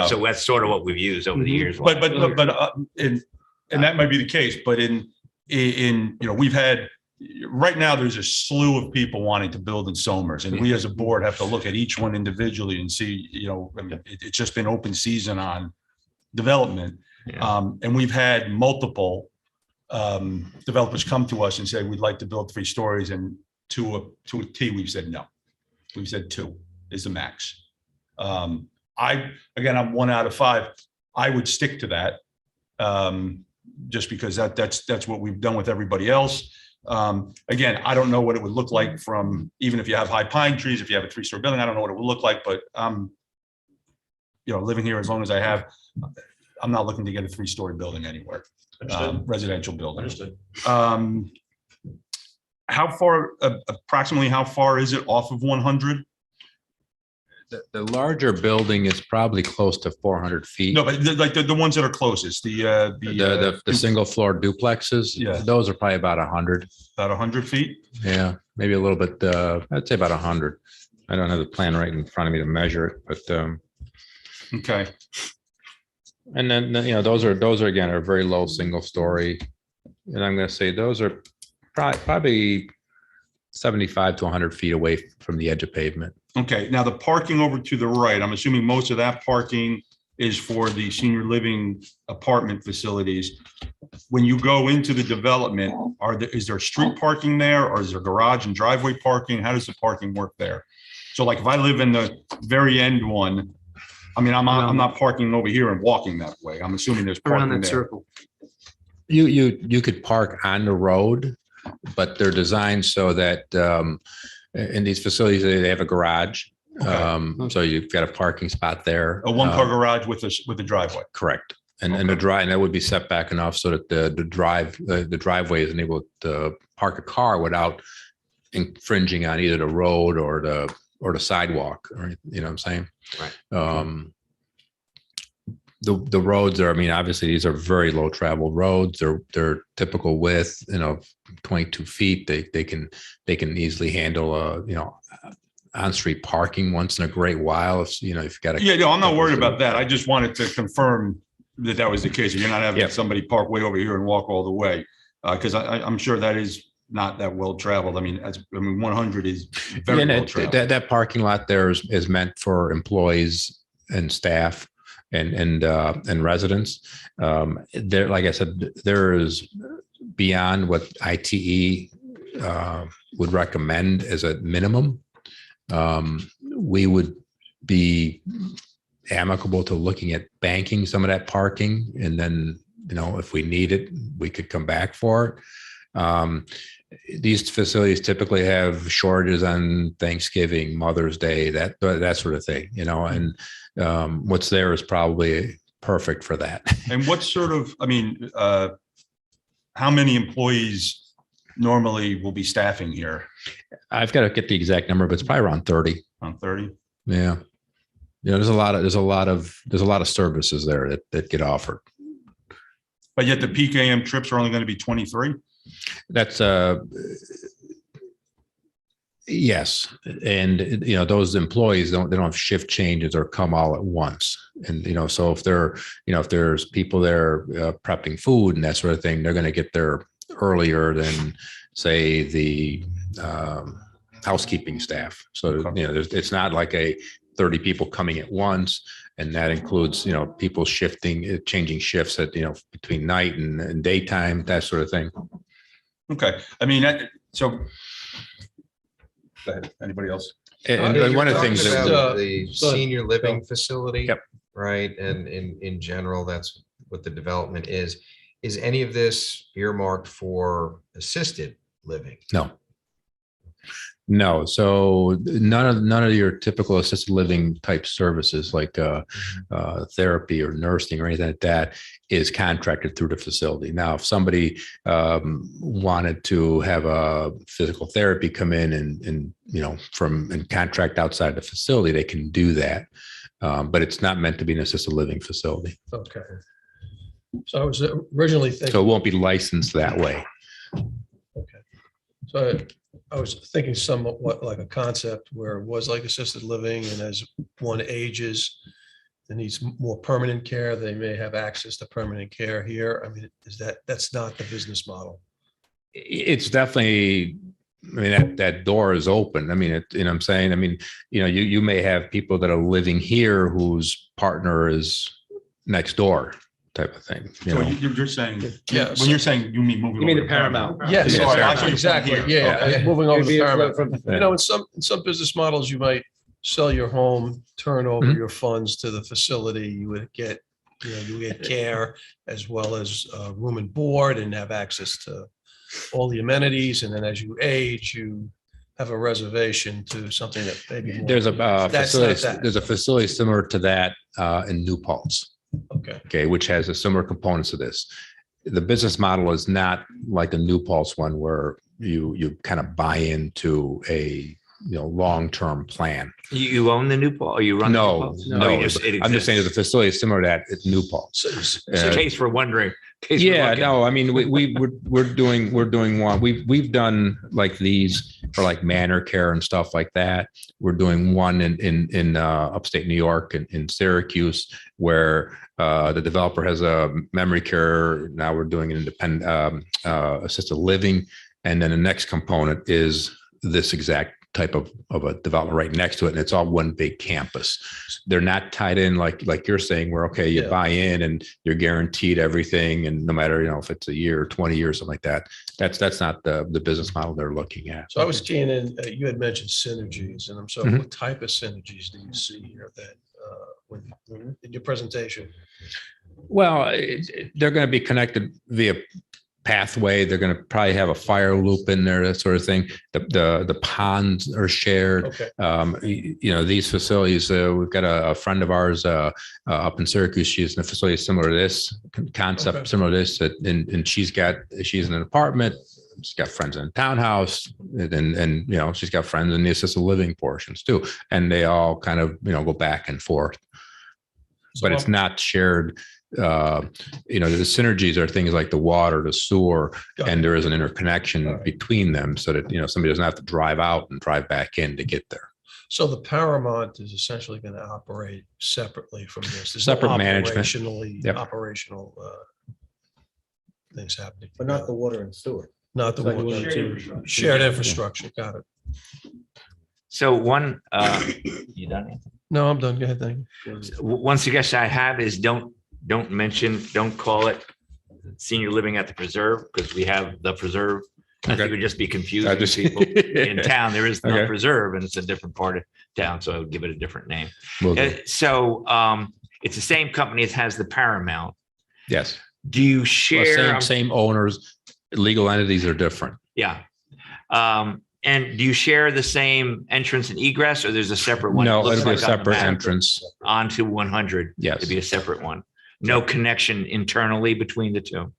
So that's sort of what we've used over the years. And that might be the case, but we've had, right now there's a slew of people wanting to build in Somers, and we as a board have to look at each one individually and see, it's just been open season on development. Yeah. And we've had multiple developers come to us and say, we'd like to build 3 stories, and to a T, we've said no. We've said 2 is the max. I'm 1 out of 5. I would stick to that. Just because that's what we've done with everybody else. Again, I don't know what it would look like from, even if you have high pine trees, if you have a 3-story building, I don't know what it would look like, but living here as long as I have, I'm not looking to get a 3-story building anywhere, residential building. Understood. Approximately how far is it off of 100? The larger building is probably close to 400 feet. No, but the ones that are closest, The single floor duplexes, Yeah. those are probably about 100. about 100 feet. Yeah, maybe a little bit. I'd say about 100. I don't have the plan right in front of me to measure it, but Okay. and then those are again are very low single story, and I'm going to say those are probably 75 to 100 feet away from the edge of pavement. Okay, now the parking over to the right, I'm assuming most of that parking is for the senior living apartment facilities. When you go into the development, is there street parking there, or is there garage and driveway parking? How does the parking work there? So like if I live in the very end one, I'm not parking over here and walking that way. I'm assuming there's parking there. You could park on the road, but they're designed so that in these facilities, they have a garage. Okay. So you've got a parking spot there. A one-car garage with a driveway. Correct. And the drive, and that would be set back enough so that the driveway is able to park a car without infringing on either the road or the sidewalk, or, you know what I'm saying? Right. The roads are, I mean, obviously these are very low traveled roads. They're typical width, 22 feet. They can easily handle on-street parking once in a great while. If you've got Yeah, no, I'm not worried about that. I just wanted to confirm that was the case. You're not having somebody park way over here and walk all the way. Because I'm sure that is not that well traveled. I mean, 100 is very well traveled. That parking lot there is meant for employees and staff and residents. There, like I said, there is beyond what ITE would recommend as a minimum. We would be amicable to looking at banking some of that parking, and then, if we need it, we could come back for it. These facilities typically have shortages on Thanksgiving, Mother's Day, that sort of thing, and what's there is probably perfect for that. And what sort of, how many employees normally will be staffing here? I've got to get the exact number, but it's probably around 30. Around 30? Yeah. There's a lot of services there that get offered. But yet the peak AM trips are only going to be 23? That's yes. And those employees they don't have shift changes or come all at once. And so if there's people there prepping food and that sort of thing, they're going to get there earlier than, say, the housekeeping staff. So it's not like a 30 people coming at once. And that includes, people changing shifts at, between night and daytime, that sort of thing. Okay. So go ahead. Anybody else? And one of the things that the senior living facility, Yep. right? And in general, that's what the development is. Is any of this earmarked for assisted living? No. So none of your typical assisted living type services like therapy or nursing or anything like that is contracted through the facility. Now, if somebody wanted to have a physical therapy come in and contract outside the facility, they can do that. But it's not meant to be an assisted living facility. Okay. So I was originally thinking. So it won't be licensed that way. Okay. So I was thinking somewhat like a concept where it was like assisted living, and as one ages and needs more permanent care, they may have access to permanent care here. That's not the business model? It's definitely, that door is open. I'm saying, you may have people that are living here whose partner is next door, type of thing. So you're saying, Yes. when you're saying, you mean moving. You mean over the Paramount? Yes, Sorry, I thought you were exactly. from here. Yeah, Okay. moving over Maybe to it's Paramount. from- In some business models, you might sell your home, turn over your funds to the facility. You would get, you get care as well as room and board, and have access to all the amenities. And then as you age, you have a reservation to something that maybe more. There's a That's facility. not that. There's a facility similar to that in New Paltz. Okay. Which has a similar components to this. The business model is not like the New Paltz one where you kind of buy into a long-term plan. You own the New Paltz, or you run? No, the New Paltz? no. Oh, it I'm just saying there's a exists. facility similar to that at New Paltz. In case for wondering. in case we're Yeah, looking. no, we're doing one. We've done like these for like manor care and stuff like that. We're doing one in upstate New York in Syracuse, where the developer has a memory care. Now we're doing an independent assisted living, and then the next component is this exact type of a development right next to it, and it's all one big campus. They're not tied in like you're saying, where you buy in and you're guaranteed everything, and no matter if it's a year or 20 years, something like that. That's not the business model they're looking at. So I was keying in, you had mentioned synergies, and I'm sorry, what type of synergies do you see here that in your presentation? Well, they're going to be connected via pathway. They're going to probably have a fire loop in there, that sort of thing. The ponds are shared. Okay. These facilities, we've got a friend of ours up in Syracuse. She's in a facility similar to this concept, Okay. similar to this, and she's in an apartment. She's got friends in a townhouse, and she's got friends in the assisted living portions too. And they all kind of, go back and forth, but it's not shared. The synergies are things like the water, the sewer, Got and it. there is an interconnection All right. between them so that, somebody doesn't have to drive out and drive back in to get there. So the Paramount is essentially going to operate separately from this. There's no Separate management. Yep. Operational things happening. But not the water and sewer. Not the It's like water. shared infrastructure. Shared infrastructure. Got it. So one, you done? Anthony? No, I'm done. Go ahead. Thank you. One suggestion I have is don't call it senior living at the preserve, because we have the preserve. I think it would just be confusing to people in town. There is no Okay. preserve and it's a different part of town, so I would give it a different name. Will do. So it's the same company that has the Paramount. Yes. Do you Well, share? same owners, legal entities are different. Yeah. And do you share the same entrance and egress, or there's a separate one? It No, looks it'll be a like on the separate map entrance. onto 100. Yes. To be a separate one. No connection internally between the two.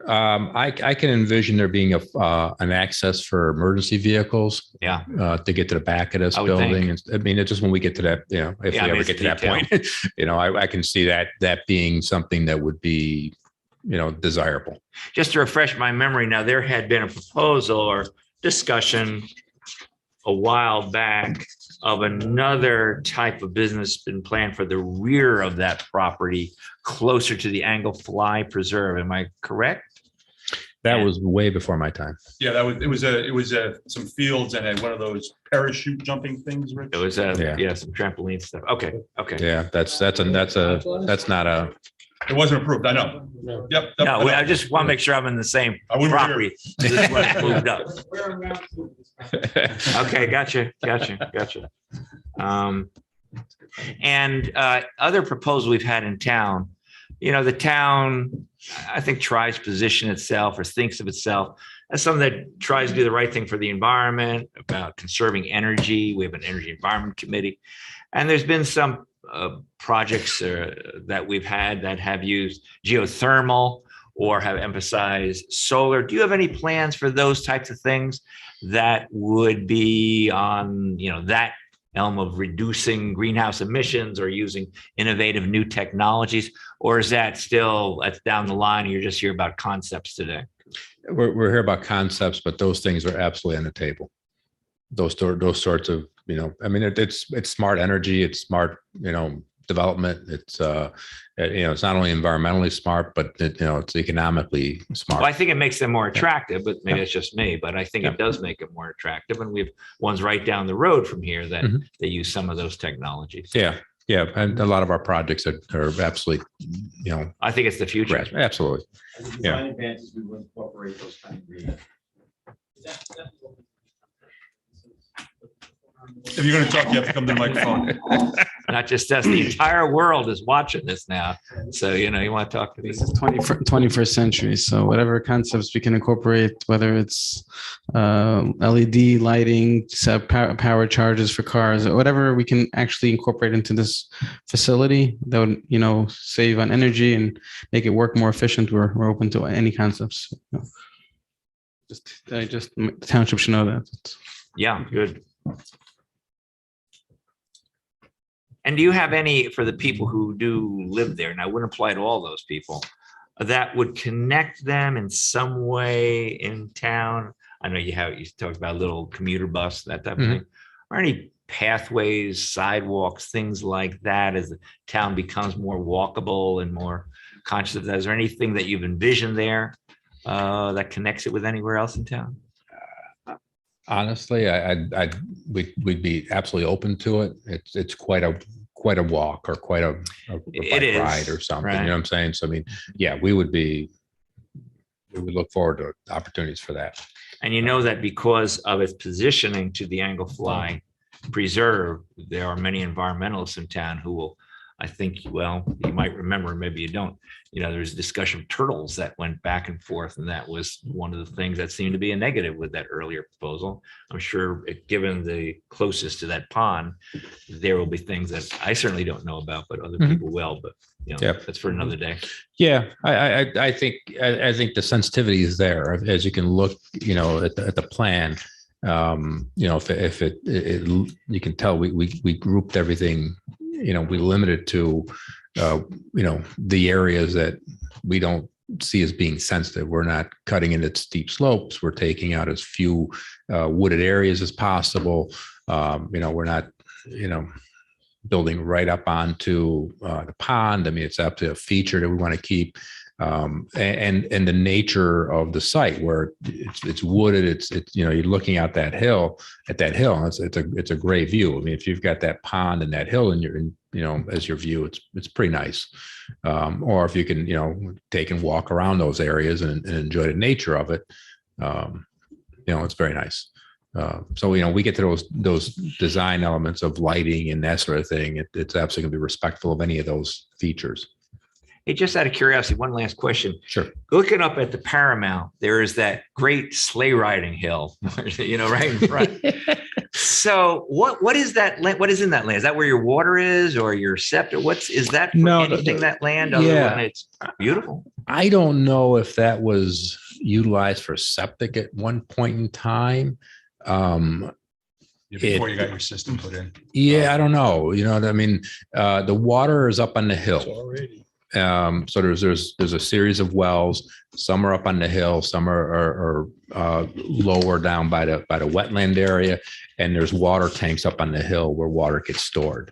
I can envision there being an access for emergency vehicles. Yeah. To get to the back of this I would think. building. It's just when we get to that, if we ever it's get to that detail. point, I can see that being something that would be, desirable. Just to refresh my memory now, there had been a proposal or discussion a while back of another type of business been planned for the rear of that property, closer to the Angle Fly Preserve. Am I correct? That was way before my time. Yeah, it was some fields and one of those parachute jumping things, Rich. It was Yeah. some trampoline stuff. Okay. Yeah, that's not a, It wasn't approved, I know. Yep. No, I just want to make sure I'm in the same I wouldn't hear. property. This one moved up. Okay, gotcha. And other proposals we've had in town, the town, I think, tries to position itself or thinks of itself as something that tries to do the right thing for the environment, about conserving energy. We have an energy environment committee. And there's been some projects that we've had that have used geothermal or have emphasized solar. Do you have any plans for those types of things that would be on, that elm of reducing greenhouse emissions or using innovative new technologies? Or is that still, that's down the line, and you're just here about concepts today? we're here about concepts, but those things are absolutely on the table. Those sorts of, it's smart energy, it's smart, development. It's it's not only environmentally smart, but it's economically smart. Well, I think it makes them more attractive, but maybe it's just me, but I think it does make it more attractive. And we have ones right down the road from here that they use some of those technologies. Yeah. And a lot of our projects are absolutely, I think it's the future. absolutely. Yeah. Advances, we will incorporate those kind of green. If you're going to talk, you have to come to the microphone. Not just us, the entire world is watching this now. So, you want to talk to This these. is 21st century. So whatever concepts we can incorporate, whether it's LED lighting, power charges for cars, or whatever we can actually incorporate into this facility that would, save on energy and make it work more efficient. We're open to any concepts. The township should know that. Yeah, good. And do you have any, for the people who do live there, and I wouldn't apply to all those people, that would connect them in some way in town? I know you talked about a little commuter bus, that type of thing. Are any pathways, sidewalks, things like that as the town becomes more walkable and more conscious of that? Is there anything that you've envisioned there that connects it with anywhere else in town? Honestly, we'd be absolutely open to it. It's quite a walk or quite a bike ride or something. Right. You know what I'm saying? So we would look forward to opportunities for that. And that because of its positioning to the Angle Fly Preserve, there are many environmentalists in town who will I think, well, you might remember, maybe you don't, there's discussion of turtles that went back and forth. And that was one of the things that seemed to be a negative with that earlier proposal. I'm sure given the closest to that pond, there will be things that I certainly don't know about, but other people will, but that's for another day. Yeah, I think the sensitivity is there as you can look, at the plan. If you can tell we grouped everything, we limited to, the areas that we don't see as being sensitive. We're not cutting into steep slopes. We're taking out as few wooded areas as possible. We're not, building right up onto the pond. I mean, it's up to a feature that we want to keep. And the nature of the site where it's wooded, it's you're looking out that hill it's a great view. I mean, if you've got that pond and that hill and you're in, as your view, it's pretty nice. Or if you can, take and walk around those areas and enjoy the nature of it, it's very nice. So, we get to those design elements of lighting and that sort of thing. It's absolutely going to be respectful of any of those features. Hey, just out of curiosity, one last question. Sure. Looking up at the Paramount, there is that great sleigh riding hill, right in front. So what is that? What is in that land? Is that where your water is or your septic? Is that for anything that land other than it's beautiful? I don't know if that was utilized for septic at one point in time. Before you got your system put in. Yeah, I don't know. I mean? The water is up on the hill. So there's a series of wells. Some are up on the hill, some are lower down by the wetland area, and there's water tanks up on the hill where water gets stored.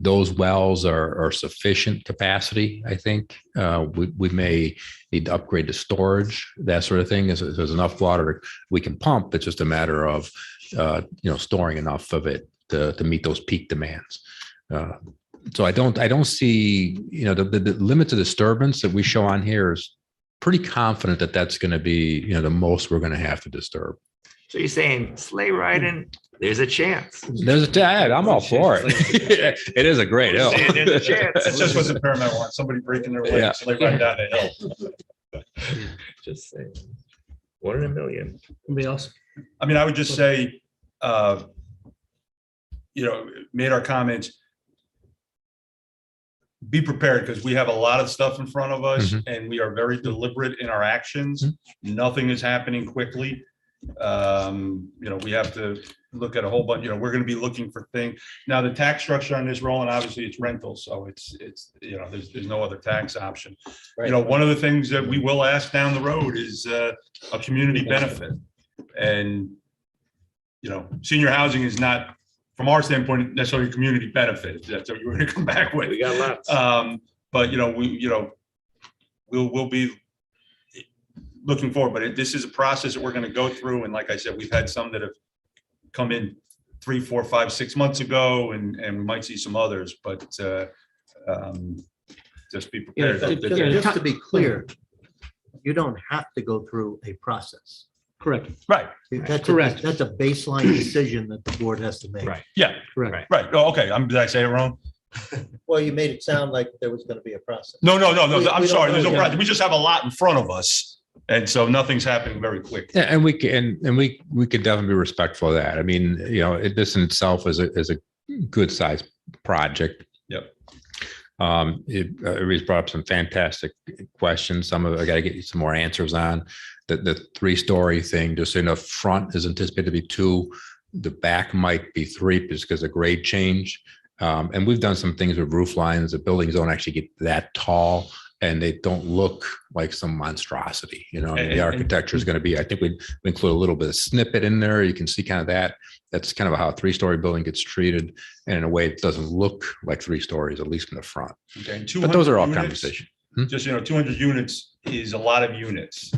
Those wells are sufficient capacity, I think. We may need to upgrade the storage, that sort of thing. There's enough water we can pump. It's just a matter of storing enough of it to meet those peak demands. So I don't see, the limits of disturbance that we show on here is pretty confident that that's going to be, the most we're going to have to disturb. So you're saying sleigh riding, there's a chance. I'm all for it. It is a great hill. There's a chance. That's just what the Paramount wants, somebody breaking their legs, so they ride down the hill. Just saying. 1 in a million. Anybody else? I mean, I would just say, made our comments. Be prepared because we have a lot of stuff in front of us and we are very deliberate in our actions. Nothing is happening quickly. We have to look at a whole bunch, we're going to be looking for things. Now, the tax structure on this rolling, obviously it's rental. So it's there's no other tax option. Right. One of the things that we will ask down the road is a community benefit. And, senior housing is not, from our standpoint, necessarily a community benefit. That's what you were going to come back with. We got lots. But we'll be looking forward. But this is a process that we're going to go through. And like I said, we've had some that have come in 3, 4, 5, 6 months ago, and we might see some others. But just be prepared. Just to be clear, you don't have to go through a process. Correct. Right. That's Correct. That's a baseline decision that the board has to make. Right. Yeah. Correct. Right. Oh, okay. Did I say it wrong? Well, you made it sound like there was going to be a process. No. I'm We sorry. don't There's no know yet. process. We just have a lot in front of us. And so nothing's happening very quick. Yeah, and we could definitely be respectful of that. I mean, this in itself is a good sized project. Yep. Everybody's brought up some fantastic questions. Some of it I got to get you some more answers on. The 3-story thing, just in the front is anticipated to be 2. The back might be 3 just because of grade change. And we've done some things with roof lines. The buildings don't actually get that tall and they don't look like some monstrosity. The architecture is going to be, I think we include a little bit of snippet in there. You can see kind of that. That's kind of how a 3-story building gets treated. And in a way, it doesn't look like 3 stories, at least in the front. Okay. But those are all units, conversation. Just, 200 units is a lot of units.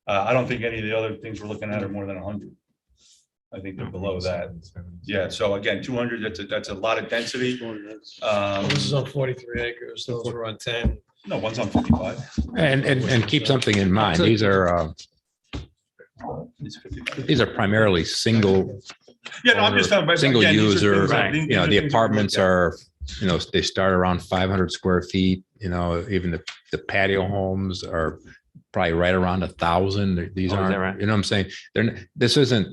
I don't think any of the other things we're looking at are more than 100. I think they're below that. Yeah. So again, 200, that's a lot of density. This is on 43 acres. Those are on 10. No, one's on 55. And keep something in mind. These are primarily single Yeah, no, I'm just talking about. Single again, these are user, things that- right. these you know, are the things we look apartments at. are, you know, they start around 500 square feet, you know, even the patio homes are probably right around 1,000. These Oh, is that aren't, right? you know what I'm saying? This isn't,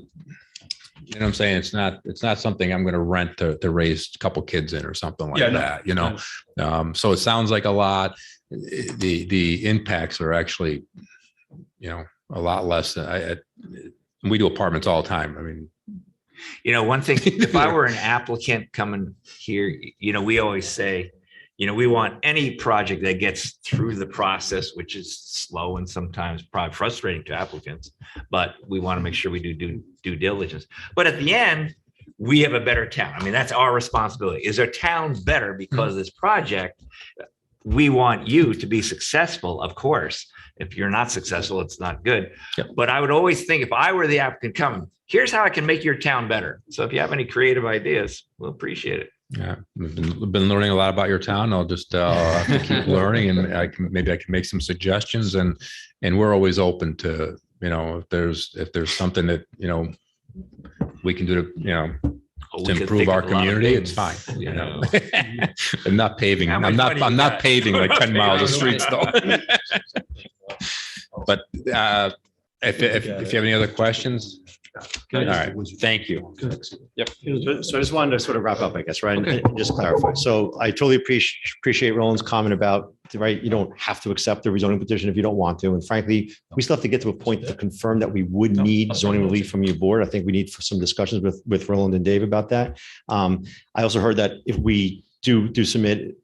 you know what I'm saying? It's not something I'm going to rent to raise a couple kids in or something like Yeah, no. that, you know? So it sounds like a lot. The impacts are actually, you know, a lot less than we do apartments all the time. I mean, You know, one thing, if I were an applicant coming here, you know, we always say, you know, we want any project that gets through the process, which is slow and sometimes probably frustrating to applicants, but we want to make sure we do due diligence. But at the end, we have a better town. I mean, that's our responsibility. Is our town better because of this project? We want you to be successful, of course. If you're not successful, it's not good. Yep. But I would always think, if I were the applicant coming, here's how I can make your town better. So if you have any creative ideas, we'll appreciate it. yeah, we've been learning a lot about your town. I'll just have to keep learning, and maybe I can make some suggestions, and we're always open to, you know, if there's something that, you know, we can do to, you know, We to could improve think our of a lot of community, it's things, fine. you You know, know. I'm not paving. How much I'm money you not got? paving like 10 miles of streets though. But if you have any other questions, all right, thank you. Yep. So I just wanted to sort of wrap up, I guess, right? And just clarify. So I totally appreciate Roland's comment about, right, you don't have to accept the rezoning petition if you don't want to. And frankly, we still have to get to a point to confirm that we would need zoning relief from your board. I think we need some discussions with Roland and Dave about that. I also heard that if we do submit,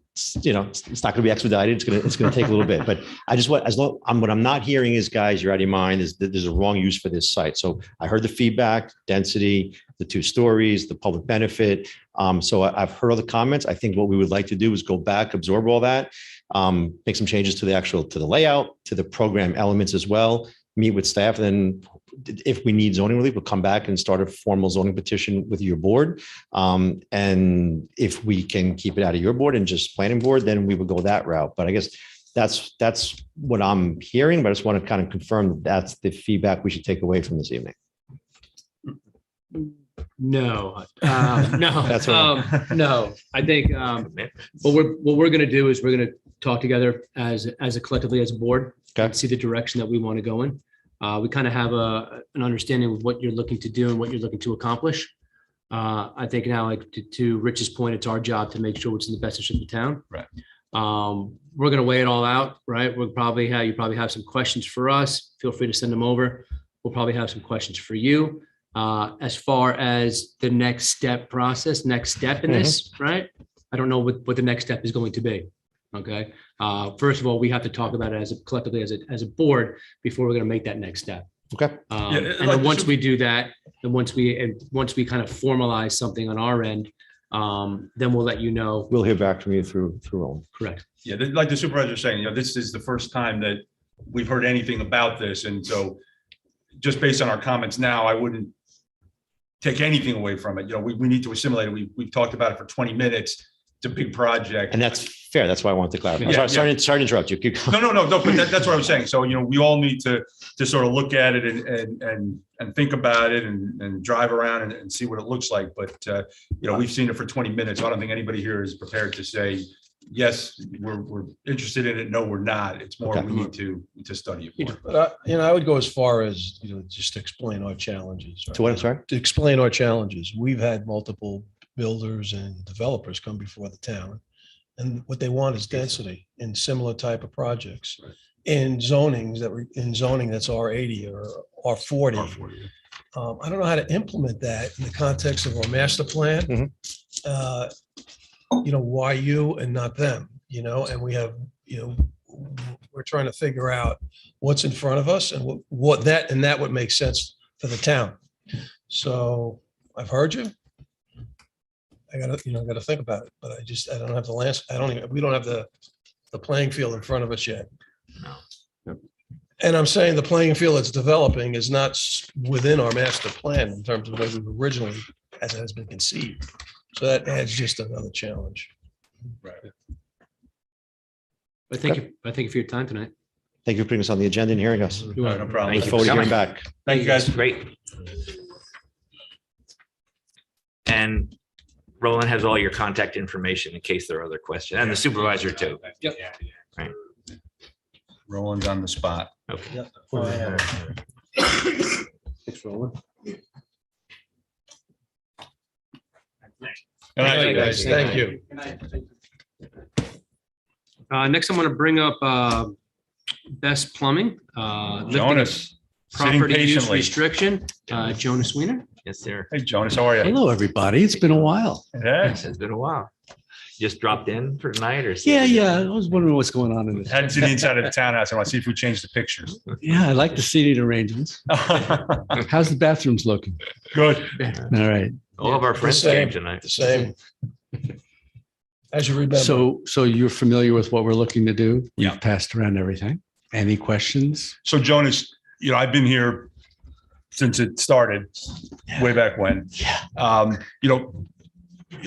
you know, it's not going to be expedited. It's going to take a little bit, but I just what I'm not hearing is, guys, you're out of your mind, is that there's a wrong use for this site. So I heard the feedback, density, the 2 stories, the public benefit. So I've heard all the comments. I think what we would like to do is go back, absorb all that, make some changes to the layout, to the program elements as well, meet with staff, and then if we need zoning relief, we'll come back and start a formal zoning petition with your board. And if we can keep it out of your board and just planning board, then we would go that route. But I guess that's what I'm hearing, but I just want to kind of confirm that that's the feedback we should take away from this evening. No, no, That's what no. I think what we're going to do is we're going to talk together as a collectively as a board, Okay. and see the direction that we want to go in. We kind of have an understanding of what you're looking to do and what you're looking to accomplish. I think now, like to Rich's point, it's our job to make sure it's in the best interest of the town. Right. We're going to weigh it all out, right? You probably have some questions for us. Feel free to send them over. We'll probably have some questions for you. As far as the next step in this, right? I don't know what the next step is going to be. Okay. First of all, we have to talk about it collectively as a board before we're going to make that next step. Okay. And then once we do that, and once we kind of formalize something on our end, then we'll let you know. We'll hear back from you through Roland. Correct. Yeah, like the supervisor was saying, you know, this is the first time that we've heard anything about this. And so just based on our comments now, I wouldn't take anything away from it. You know, we need to assimilate it. We've talked about it for 20 minutes. It's a big project. And that's fair. That's why I wanted to clarify. Yeah, Sorry to interrupt you. Keep going. No, but that's what I'm saying. So, you know, we all need to sort of look at it and think about it and drive around and see what it looks like. But, you know, we've seen it for 20 minutes. I don't think anybody here is prepared to say, yes, we're interested in it. No, we're not. It's more, Okay. we need to study it more. But I would go as far as, just to explain our challenges. right? To what, I'm sorry? To explain our challenges. We've had multiple builders and developers come before the town. And what they want is density in similar type of projects. In zoning that's R80 or R40. I don't know how to implement that in the context of our master plan. Why you and not them, and we have, we're trying to figure out what's in front of us and what would make sense for the town. So I've heard you. I gotta think about it, but I don't have the last, we don't have the playing field in front of us yet. No. And I'm saying the playing field that's developing is not within our master plan in terms of the way we originally, as it has been conceived. So that adds just another challenge. Right. But thank you for your time tonight. Thank you for putting us on the agenda and hearing us. No problem. Thank Look you forward for to hearing coming. back. Thank you, guys. Great. And Roland has all your contact information in case there are other questions, and the supervisor too. Yep. Right. Roland's on the spot. Okay. Yep. Oh, I have it. Thanks, Roland. Good night, Guys, thank you. Next, I'm going to bring up Best Plumbing. Lifting a Jonas, sitting Property use patiently. restriction, Jonas Weiner. Yes, sir. Hey, Jonas, how are you? Hello, everybody. It's been a while. Yeah, It's been a while. Just dropped in for tonight or? Yeah. I was wondering what's going on in this. hadn't seen the inside of the townhouse. I want to see if we changed the pictures. Yeah, I like the seating arrangements. How's the bathrooms looking? Good. All right. All of our friends same. came tonight. The same. As you remember. So you're familiar with what we're looking to do? Yeah. We've passed around everything. Any questions? So Jonas, I've been here since it started, way back when. Yeah.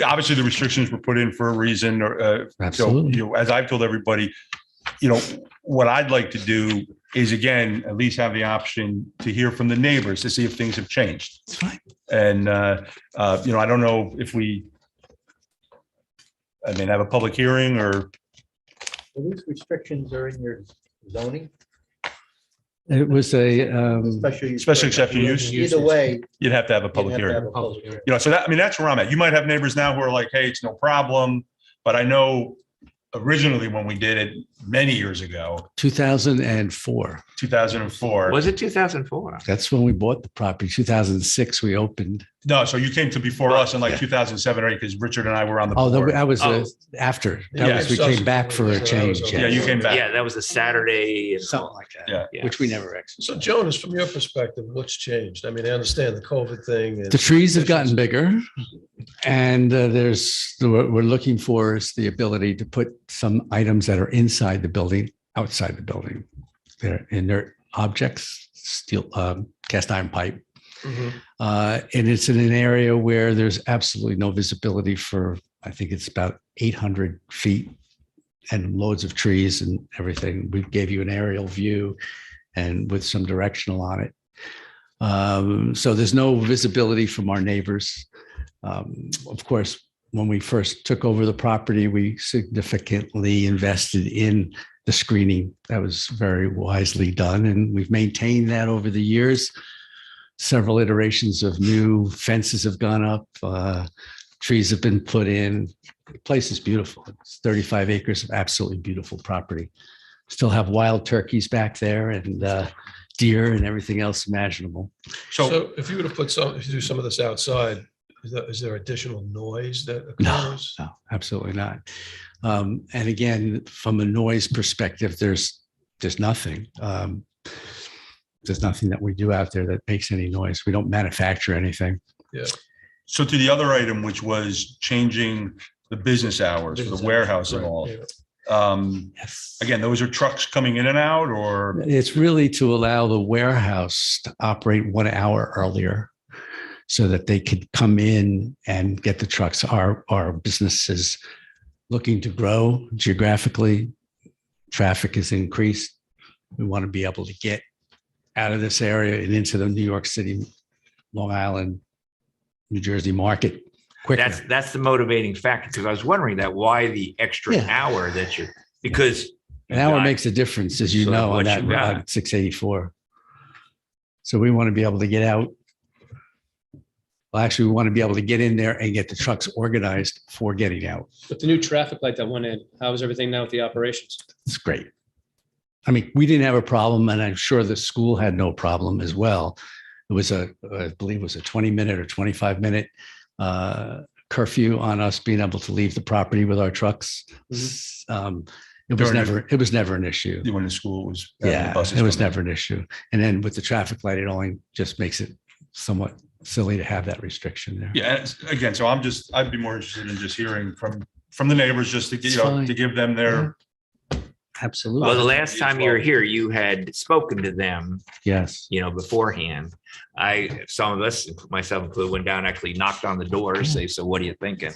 Obviously the restrictions were put in for a reason, or Absolutely. so, as I've told everybody, what I'd like to do is, again, at least have the option to hear from the neighbors to see if things have changed. It's fine. And, I don't know if have a public hearing or. These restrictions are in your zoning. It was a, Special exception use. Either way. You'd have to have a you'd public have to hearing. have a public hearing. So that's where I'm at. You might have neighbors now who are like, hey, it's no problem. But I know originally when we did it many years ago, 2004. 2004. Was it 2004? That's when we bought the property. 2006, we opened. No, so you came to before us in like Yeah. 2007 or 8 because Richard and I were on the Oh, board. that was Oh. after. Yeah. We came back for a change. Yeah, you came back. Yeah, that was a Saturday. and- Something like that. Yeah. Yeah. Which we never executed. So Jonas, from your perspective, what's changed? I understand the COVID thing. and- The trees have gotten bigger, and we're looking for is the ability to put some items that are inside the building, outside the building. They're inert objects, steel, cast iron pipe. Mhm. And it's in an area where there's absolutely no visibility for, I think it's about 800 feet and loads of trees and everything. We gave you an aerial view and with some directional on it. So there's no visibility from our neighbors. Of course, when we first took over the property, we significantly invested in the screening. That was very wisely done, and we've maintained that over the years. Several iterations of new fences have gone up. Trees have been put in. The place is beautiful. It's 35 acres of absolutely beautiful property. Still have wild turkeys back there and deer and everything else imaginable. So If you were to if you do some of this outside, is there additional noise that No, occurs? no, absolutely not. And again, from a noise perspective, there's nothing. There's nothing that we do out there that makes any noise. We don't manufacture anything. So to the other item, which was changing the business hours for the warehouse and all. Yes. Again, those are trucks coming in and out, or It's really to allow the warehouse to operate 1 hour earlier so that they could come in and get the trucks. Our business is looking to grow geographically. Traffic has increased. We want to be able to get out of this area and into the New York City, Long Island, New Jersey market quicker. That's the motivating factor, because I was wondering why the extra Yeah. hour because. An hour got- makes a difference, as you So know, on what that you got. on 684. So we want to be able to get out. Well, actually, we want to be able to get in there and get the trucks organized for getting out. With the new traffic light that went in, how is everything now with the operations? It's great. I mean, we didn't have a problem, and I'm sure the school had no problem as well. It was I believe it was a 20-minute or 25-minute curfew on us being able to leave the property with our trucks. It was never an issue. when the school was. having the Yeah, buses it was come in. never an issue. And then with the traffic light, it only just makes it somewhat silly to have that restriction there. Yeah, and again, so I'd be more interested in just hearing from the neighbors, just to get, It's fine. to give them their. Absolutely. Well, the last time you were here, you had spoken to them, Yes. beforehand. Some of us, myself included, went down, actually knocked on the door, say, so what are you thinking?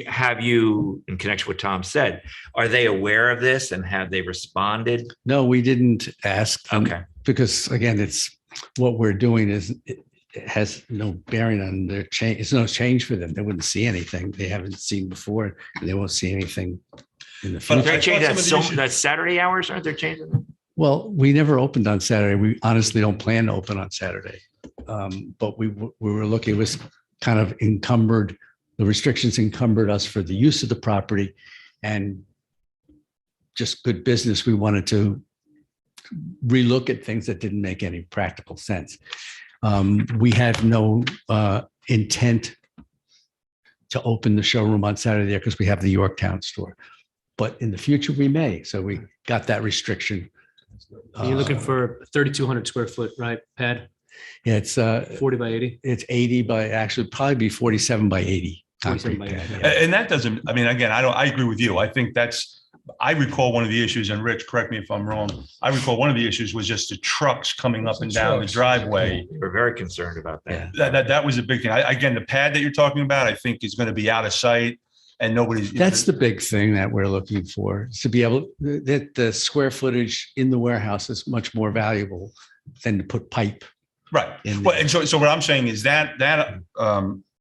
Have you, in connection with what Tom said, are they aware of this and have they responded? No, we didn't ask them Okay. because again, it's what we're doing is it has no bearing on their change. It's no change for them. They wouldn't see anything they haven't seen before, and they won't see anything in the But future. They're I changing thought that, some of the so that's Saturday hours, aren't they changing them? Well, we never opened on Saturday. We honestly don't plan to open on Saturday. But we were looking, it was kind of encumbered, the restrictions encumbered us for the use of the property and just good business. We wanted to relook at things that didn't make any practical sense. We had no intent to open the showroom on Saturday there because we have the Yorktown store. But in the future, we may. So we got that restriction. You're looking for 3,200 square foot, right, pad? Yeah, it's 40 by 80? It's 80 by, actually probably be 47 by 80. 47 by concrete 80, pad, yeah. And that doesn't, I mean, again, I agree with you. I think I recall one of the issues, and Rich, correct me if I'm wrong. I recall one of the issues was just the trucks coming up and down the driveway. We're very concerned about that. That was a big thing. Again, the pad that you're talking about, I think is going to be out of sight and nobody's. That's the big thing that we're looking for, is to be able, that the square footage in the warehouse is much more valuable than to put pipe. Right. in Well, there. and so what I'm saying is that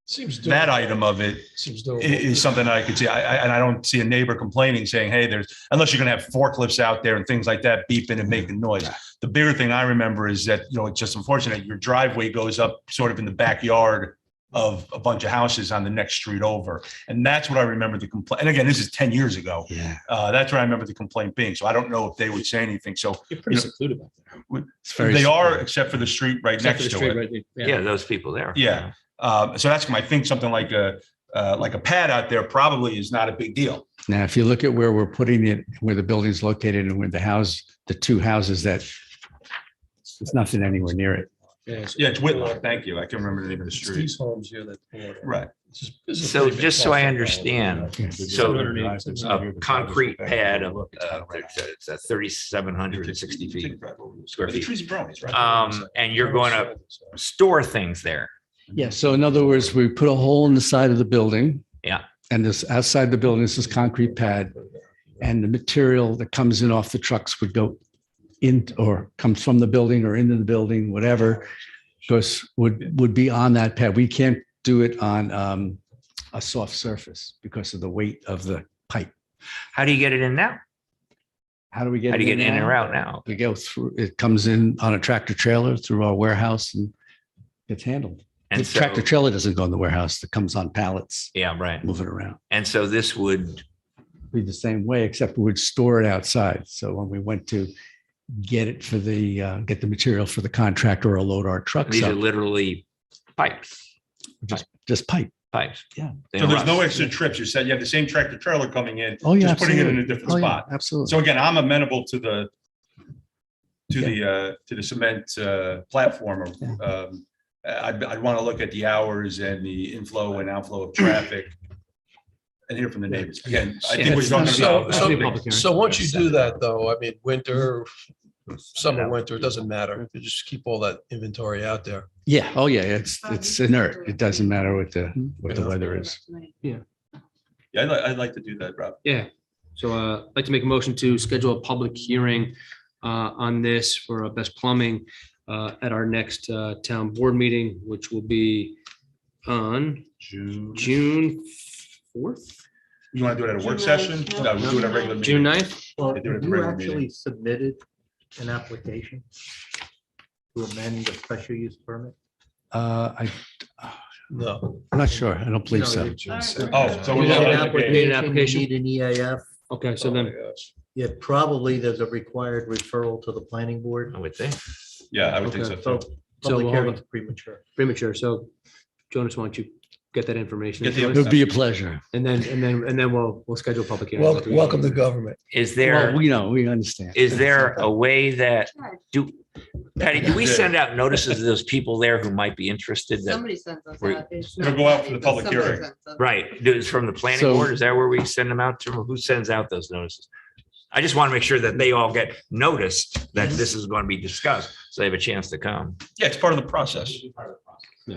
Seems that doable. item of it Seems doable. is something that I could see. And I don't see a neighbor complaining, saying, hey, unless you're going to have forklifts out there and things like that beeping and making noise. The bigger thing I remember is that, it's just unfortunate. Your driveway goes up sort of in the backyard of a bunch of houses on the next street over. And that's what I remember the complaint. And again, this is 10 years ago. Yeah. That's what I remember the complaint being. So I don't know if they would say anything. So You're pretty secluded back there. It's very they are, secluded. except for the street right Except for next the to street it. right there. Yeah, those people there. Yeah. So that's, I think something like a pad out there probably is not a big deal. Now, if you look at where we're putting it, where the building's located and where the two houses, that there's nothing anywhere near it. Yeah, it's Whitlock. Thank you. I can remember the name of the It's street. these homes here that. Right. This is a So pretty big just so I parcel. understand, so a concrete pad of it's 3,760 feet, square The feet. trees are growing, it's right. And you're going to store things there. Yeah. So in other words, we put a hole in the side of the building. Yeah. And this outside the building, this is concrete pad. And the material that comes in off the trucks would go in or comes from the building or into the building, whatever, would be on that pad. We can't do it on a soft surface because of the weight of the pipe. How do you get it in now? How do we get? How do you get in and now? out now? We go through, it comes in on a tractor trailer through our warehouse and gets handled. And The so, tractor trailer doesn't go in the warehouse. It comes on pallets, yeah, right. move it around. And so this would, Be the same way, except we would store it outside. So when we went to get it for get the material for the contractor or load our trucks these are up, literally pipes, just pipe. pipes. Yeah. They So there's rust. no extra trips. You said you have the same tractor trailer coming in, Oh, yeah. just putting it in a absolutely. different Oh, yeah, spot. Absolutely. So again, I'm amenable to the cement platform. I'd want to look at the hours and the inflow and outflow of traffic and hear from the neighbors. Again, I think we're talking about. So once you do that, though, I mean, winter, summer, winter, it doesn't matter. You just keep all that inventory out there. Yeah. Oh, yeah. It's inert. It doesn't matter what the weather is. Yeah, I'd like to do that, Rob. Yeah. So I'd like to make a motion to schedule a public hearing on this for Best Plumbing at our next town board meeting, which will be on June 4th. You want to do it at a work session? No, we'll do it at a regular meeting. June 9th? Well, They do it at the you regular actually meeting. submitted an application to amend the special use permit? I'm No. not sure. I don't believe so. Oh, so we're You need looking an at the Need an application, application? you need an EAF. Okay, so then, Yeah, probably there's a required referral to the planning board. I would think. Yeah, I would think Okay. so. So too. public we'll hold hearing's it. premature. premature. So Jonas, why don't you get that information? Get the to It us? would be a pleasure. And then we'll schedule a public hearing. Welcome to government. Is Well, there, we understand. is there a way that, Patty, do we send out notices to those people there who might be interested that, Somebody sends us We're- out. It's It'll not go out for the Patty, but public somebody hearing. sends us. right, is from the planning So- board? Is that where we send them out to? Who sends out those notices? I just want to make sure that they all get noticed that this is going to be discussed, so they have a chance to come. Yeah, it's part of the process.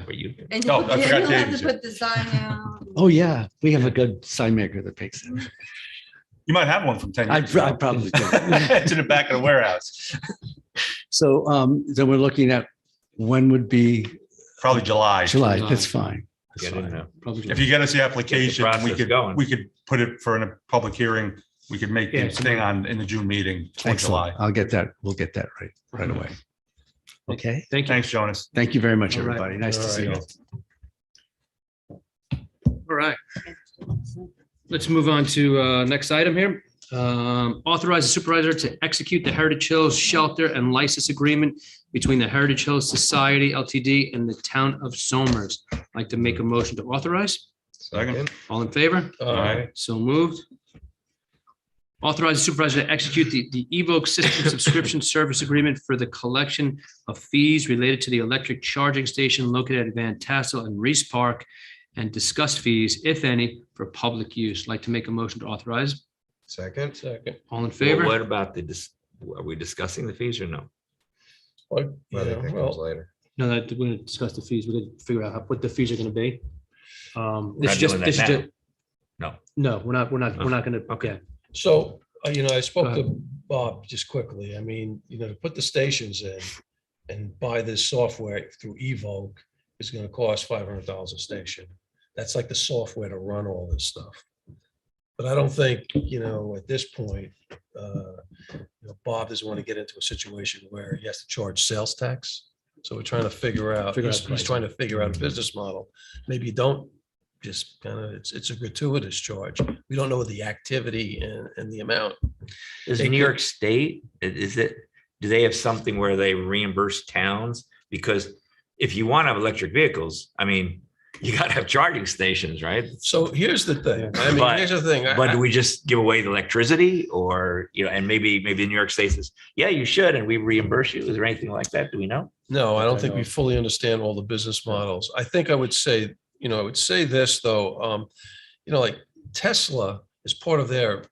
For you. And Oh, you'll I forgot have David's to here. put the sign out. Oh, yeah. We have a good sign maker that makes it. You might have one from 10 I years ago. probably do. It's in the back of the warehouse. So then we're looking at when would be Probably July. July, that's fine. That's Get in fine. there. Probably. If you get us the application, process going. we could put it for a public hearing. We could make Yeah, the thing in the June meeting for July. Excellent. I'll get that. We'll get that right away. Okay. Thank you. Thanks, Jonas. Thank you very much, All right. everybody. Nice to see you. All right. Let's move on to next item here. Authorize the supervisor to execute the Heritage Hills Shelter and License Agreement between the Heritage Hills Society LTD and the town of Somers. I'd like to make a motion to authorize. Second. All in favor? Aye. So moved. Authorize the supervisor to execute the Evoke System Subscription Service Agreement for the collection of fees related to the electric charging station located at Van Tassel and Reese Park and discuss fees, if any, for public use. I'd like to make a motion to authorize. Second. All in Well, favor? what about are we discussing the fees or no? Well, I think that comes later. No, that we're going to discuss the fees. We're going to figure out what the fees are going to be. We're This not is just, doing that this is now. just, No. no, we're not going to, okay. So, I spoke Go to Bob just quickly. I mean, to put the stations in and buy this software through Evoke is going to cost $500 a station. That's like the software to run all this stuff. But I don't think, at this point, Bob doesn't want to get into a situation where he has to charge sales tax. So we're trying to figure out, he's pricing. trying to figure out a business model. Maybe you don't just it's a gratuitous charge. We don't know the activity and the amount. Is They New could- York State, do they have something where they reimburse towns? Because if you want to have electric vehicles, I mean, you got to have charging stations, right? So here's the thing. But- Here's the thing. But do we just give away the electricity or, and maybe New York State says, yeah, you should, and we reimburse you? Is there anything like that? Do we know? No, I don't think we fully understand all the business models. I think I would say, this though, like Tesla is part of their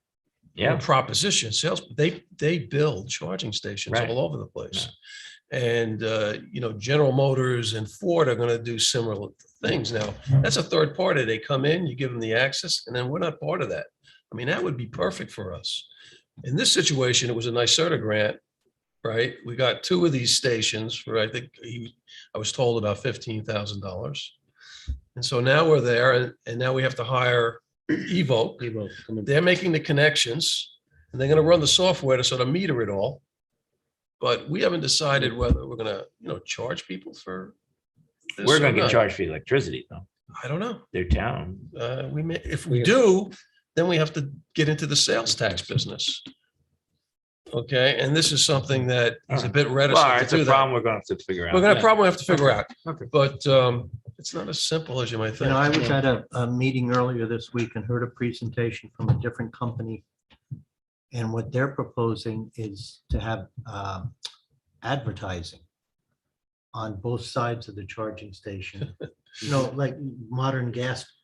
Yeah. proposition sales. They build charging stations Right. all over the place. And, General Motors and Ford are going to do similar things. Now, that's a third party. They come in, you give them the access, and then we're not part of that. I mean, that would be perfect for us. In this situation, it was a NYSERDA grant, right? We got 2 of these stations for, I think, I was told about $15,000. And so now we're there and now we have to hire Evoke. They're making the connections and they're going to run the software to sort of meter it all. But we haven't decided whether we're going to, charge people for this We're or going to get not. charged for electricity though. I don't know. Their town. We may, if we do, then we have to get into the sales tax business. Okay, and this is something that is a bit Well, reticent it's to a do that. problem we're going to have to figure out. We're gonna probably have to figure out, Okay. but it's not as simple as you might think. I was at a meeting earlier this week and heard a presentation from a different company. And what they're proposing is to have advertising on both sides of the charging station. Like modern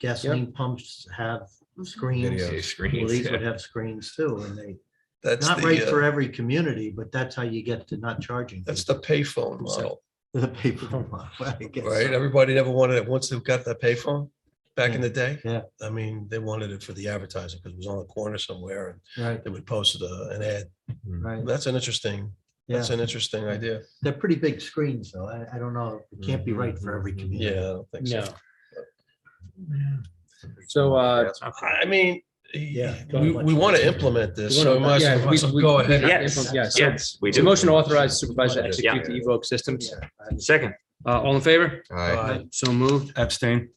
gasoline pumps have screens. Video. Well, Screens, these yeah. would have screens too, and That's not the, right for every community, but that's how you get to not charging. that's the payphone model, The paper. Well, I guess right? so. Everybody never wanted it once they've got that payphone back in the day. Yeah. I mean, they wanted it for the advertising because it was on a corner somewhere and Right, they would post an ad. right. That's an interesting idea. They're pretty big screens, though. I don't know. It can't be right for every community. Yeah, I don't think so. So, I mean, Yeah. we want to implement this, so we might Yeah, as well go ahead. Yes, Yes. yes, we it's a do. motion to authorize supervisor to Yeah. execute the Evoke systems. Second. All in favor? Aye. So moved. Abstain.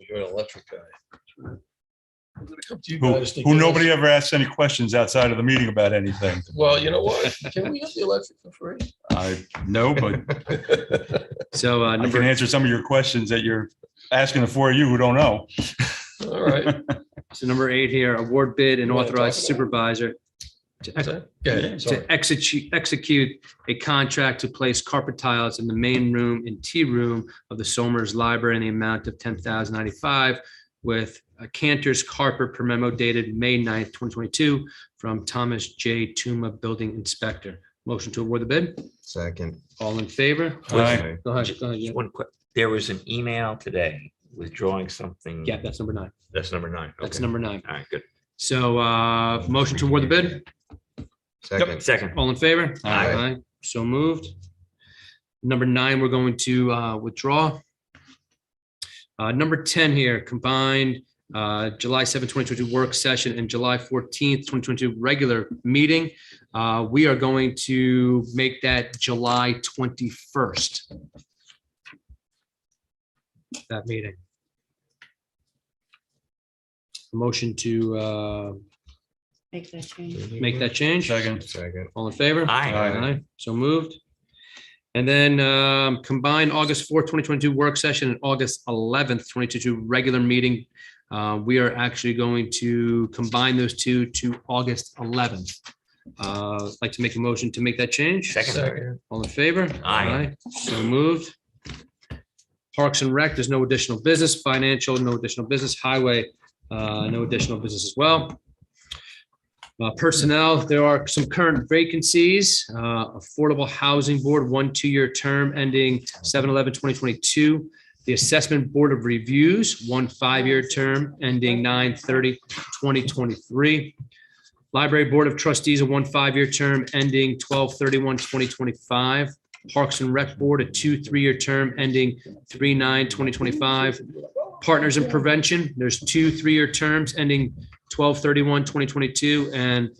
You're an electric guy. I'm gonna come to you Who guys to give nobody us- ever asks any questions outside of the meeting about anything. Well, you know what? Can we have the electric for free? I know, but So I can number, answer some of your questions that you're asking the 4 of you who don't know. All right. so number 8 here, award bid and You wanna authorize talk about it? supervisor to execute a contract to place carpet tiles in the main room and tea room of the Somers Library in the amount of $10,095 with a Cantor's carpet per memo dated May 9th, 2022 from Thomas J. Tuma, Building Inspector. Motion to award the bid. Second. All in favor? Aye. Go ahead. Just Go ahead. Yeah. one quick, there was an email today withdrawing something. Yeah, that's number 9. That's number 9. That's Okay. number 9. All right, good. So motion to award the bid. Second. Second. All in favor? Aye. So moved. Number 9, we're going to withdraw. Number 10 here, combined July 7th, 2022 work session and July 14th, 2022 regular meeting. We are going to make that July 21st. That meeting. Motion to Make that change. make that change. Second. All in favor? Aye. So moved. And then combined August 4th, 2022 work session and August 11th, 2022 regular meeting. We are actually going to combine those two to August 11th. I'd like to make a motion to make that change. Second. All in favor? Aye. So moved. Parks and Rec, there's no additional business. Financial, no additional business. Highway, no additional business as well. Personnel, there are some current vacancies. Affordable Housing Board, 1 2-year term ending 7/11/2022. The Assessment Board of Reviews, 1 5-year term ending 9/30/2023. Library Board of Trustees, a 1 5-year term ending 12/31/2025. Parks and Rec Board, a 2 3-year term ending 3/9/2025. Partners in Prevention, there's 2 3-year terms ending 12/31/2022 and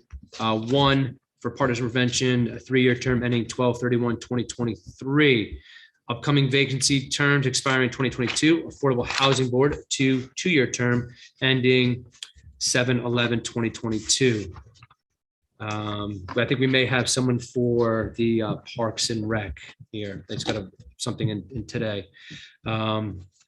1 for Partners in Prevention, a 3-year term ending 12/31/2023. Upcoming vacancy terms expiring 2022, Affordable Housing Board, 2 2-year term ending 7/11/2022. But I think we may have someone for the Parks and Rec here. That's got something in today.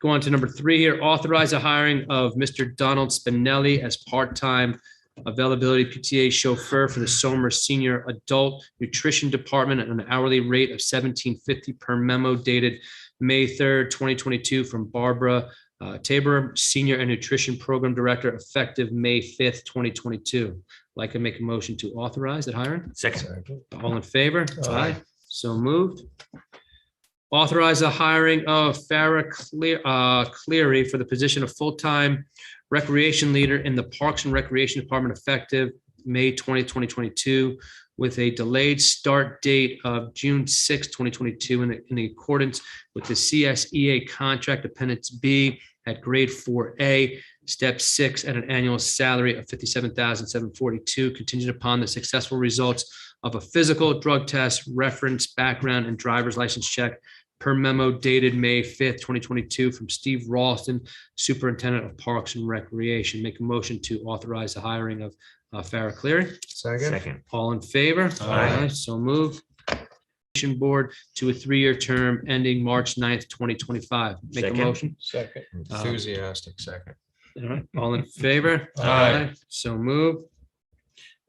Go on to number 3 here. Authorize the hiring of Mr. Donald Spinelli as part-time availability PTA chauffeur for the Somers Senior Adult Nutrition Department at an hourly rate of $17.50 per memo dated May 3rd, 2022 from Barbara Tabor, Senior and Nutrition Program Director, effective May 5th, 2022. Like to make a motion to authorize that hiring. Second. All in favor? Aye. So moved. Authorize the hiring of Farah Cleary for the position of full-time recreation leader in the Parks and Recreation Department effective May 20, 2022, with a delayed start date of June 6, 2022, in accordance with the CSEA contract appendix B at grade 4A, step 6, at an annual salary of $57,742, contingent upon the successful results of a physical, drug test, reference, background, and driver's license check per memo dated May 5th, 2022 from Steve Ralston, Superintendent of Parks and Recreation. Make a motion to authorize the hiring of Farah Cleary. Second. All in favor? Aye. So moved. Board to a 3-year term ending March 9th, 2025. Make a Second. motion. Second. Enthusiastic second. All right, all in favor? Aye. So moved.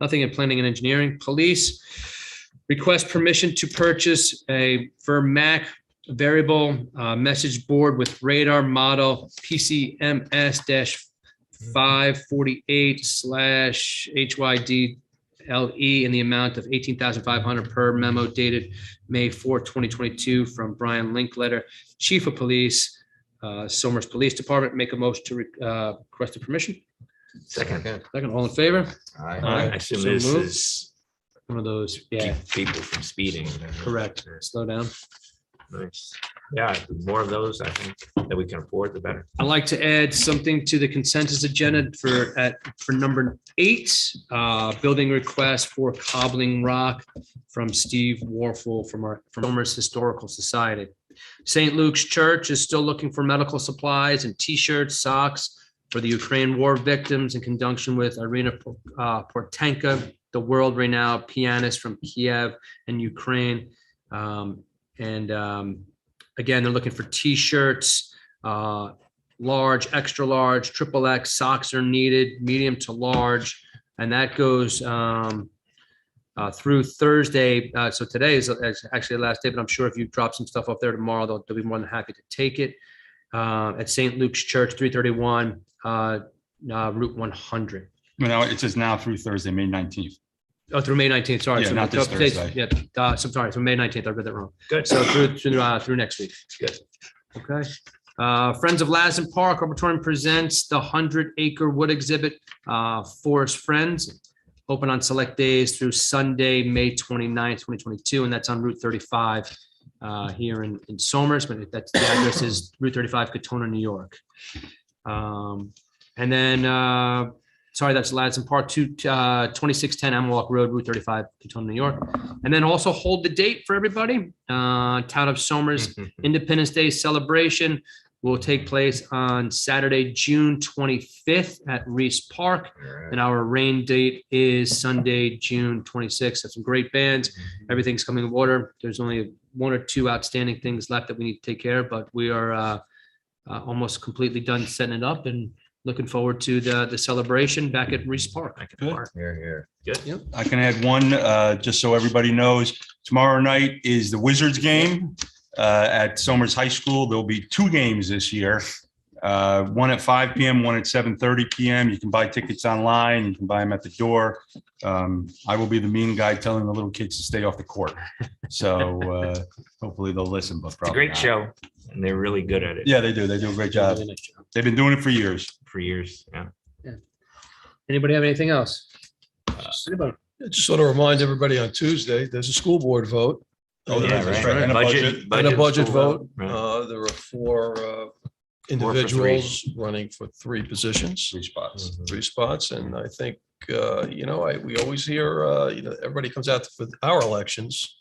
Nothing in planning and engineering. Police request permission to purchase a Vermac variable message board with radar model PCMS-548/HYDLE in the amount of $18,500 per memo dated May 4, 2022 from Brian Linkletter, Chief of Police, Somers Police Department. Make a motion to request the permission. Second. Second, all in favor? Aye. I assume So this moved. is One of those, yeah, keep people from speeding. correct. Slow down. Nice. Yeah, the more of those, I think, that we can afford, the better. I'd like to add something to the consensus agenda for number 8, building request for cobbling rock from Steve Warfel from Somers Historical Society. St. Luke's Church is still looking for medical supplies and T-shirts, socks for the Ukraine war victims in conjunction with Irina Portenka, the world-renowned pianist from Kiev and Ukraine. Again, they're looking for T-shirts, large, extra large, triple X, socks are needed, medium to large, and that goes through Thursday. So today is actually the last day, but I'm sure if you drop some stuff off there tomorrow, they'll be more than happy to take it. At St. Luke's Church, 331 Route 100. Now, it says now through Thursday, May 19th. Oh, through May 19th, sorry. Yeah, So not this today's- Thursday. Yeah, so sorry, from May 19th, I read that wrong. Good. So through next week. Good. Okay. Friends of Lassen Park Arboretum presents the 100-acre wood exhibit, Forest Friends, open on select days through Sunday, May 29th, 2022, and that's on Route 35 here in Somers, but that's the address is Route 35, Katona, New York. And then, sorry, that's Ladson Park, 2610 Amwalk Road, Route 35, Katona, New York. And then also hold the date for everybody. Town of Somers Independence Day celebration will take place on Saturday, June 25th at Reese Park. And our rain date is Sunday, June 26th. Have some great bands. Everything's coming in order. There's only one or two outstanding things left that we need to take care of, but we are almost completely done setting it up and looking forward to the celebration back at Reese Park. Here. Yep. I can add one, just so everybody knows. Tomorrow night is the Wizards game at Somers High School. There'll be 2 games this year. One at 5 p.m., one at 7:30 p.m. You can buy tickets online. You can buy them at the door. I will be the mean guy telling the little kids to stay off the court. So hopefully they'll listen, but It's a probably great not. show and they're really good at it. Yeah, they do. They do a great job. They've been doing it for years. Yeah. Anybody have anything else? Anybody? Just sort of remind everybody on Tuesday, there's a school board vote. Oh, Yeah, that's right. right. And a budget. And a budget school vote. Right. There are 4 for individuals running for 3 positions, 3 spots. 3 spots. And I think, we always hear, everybody comes out for our elections.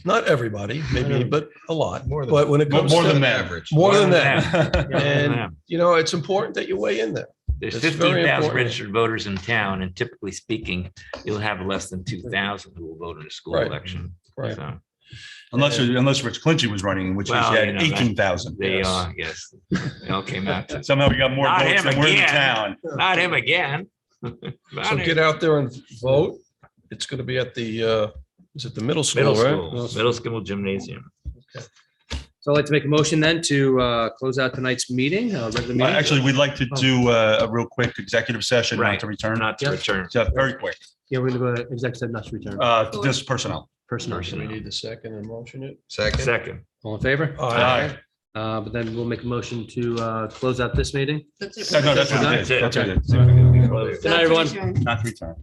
Not everybody, maybe, but a lot. More than- But when it comes More to than that. Average. more than Yeah. that, and, it's important that you weigh in there. There's It's very 15,000 important. registered voters in town, and typically speaking, you'll have less than 2,000 who will vote in a school Right. election. Right. So Unless Rich Clinton was running, which Well, he you had know, that- 18,000. they Yes. are, yes. They all came out to, Somehow we got more Not votes him than we're in the again. town. not him again. Not So him. get out there and vote. It's going to be at the, is it the middle school, Middle right? school, middle school gymnasium. So I'd like to make a motion then to close out tonight's meeting, regular meeting. Actually, we'd like to do a real quick executive session, not Right. to return. Not to Yeah. return. Just very quick. Yeah, we're gonna go to executive not to return. Just personnel. Personnel. Do we need the second and motion it? Second. All in favor? Aye. But then we'll make a motion to close out this meeting. That's it. No, that's what it is. That's it. That's what it is. Good night, everyone. Not to return.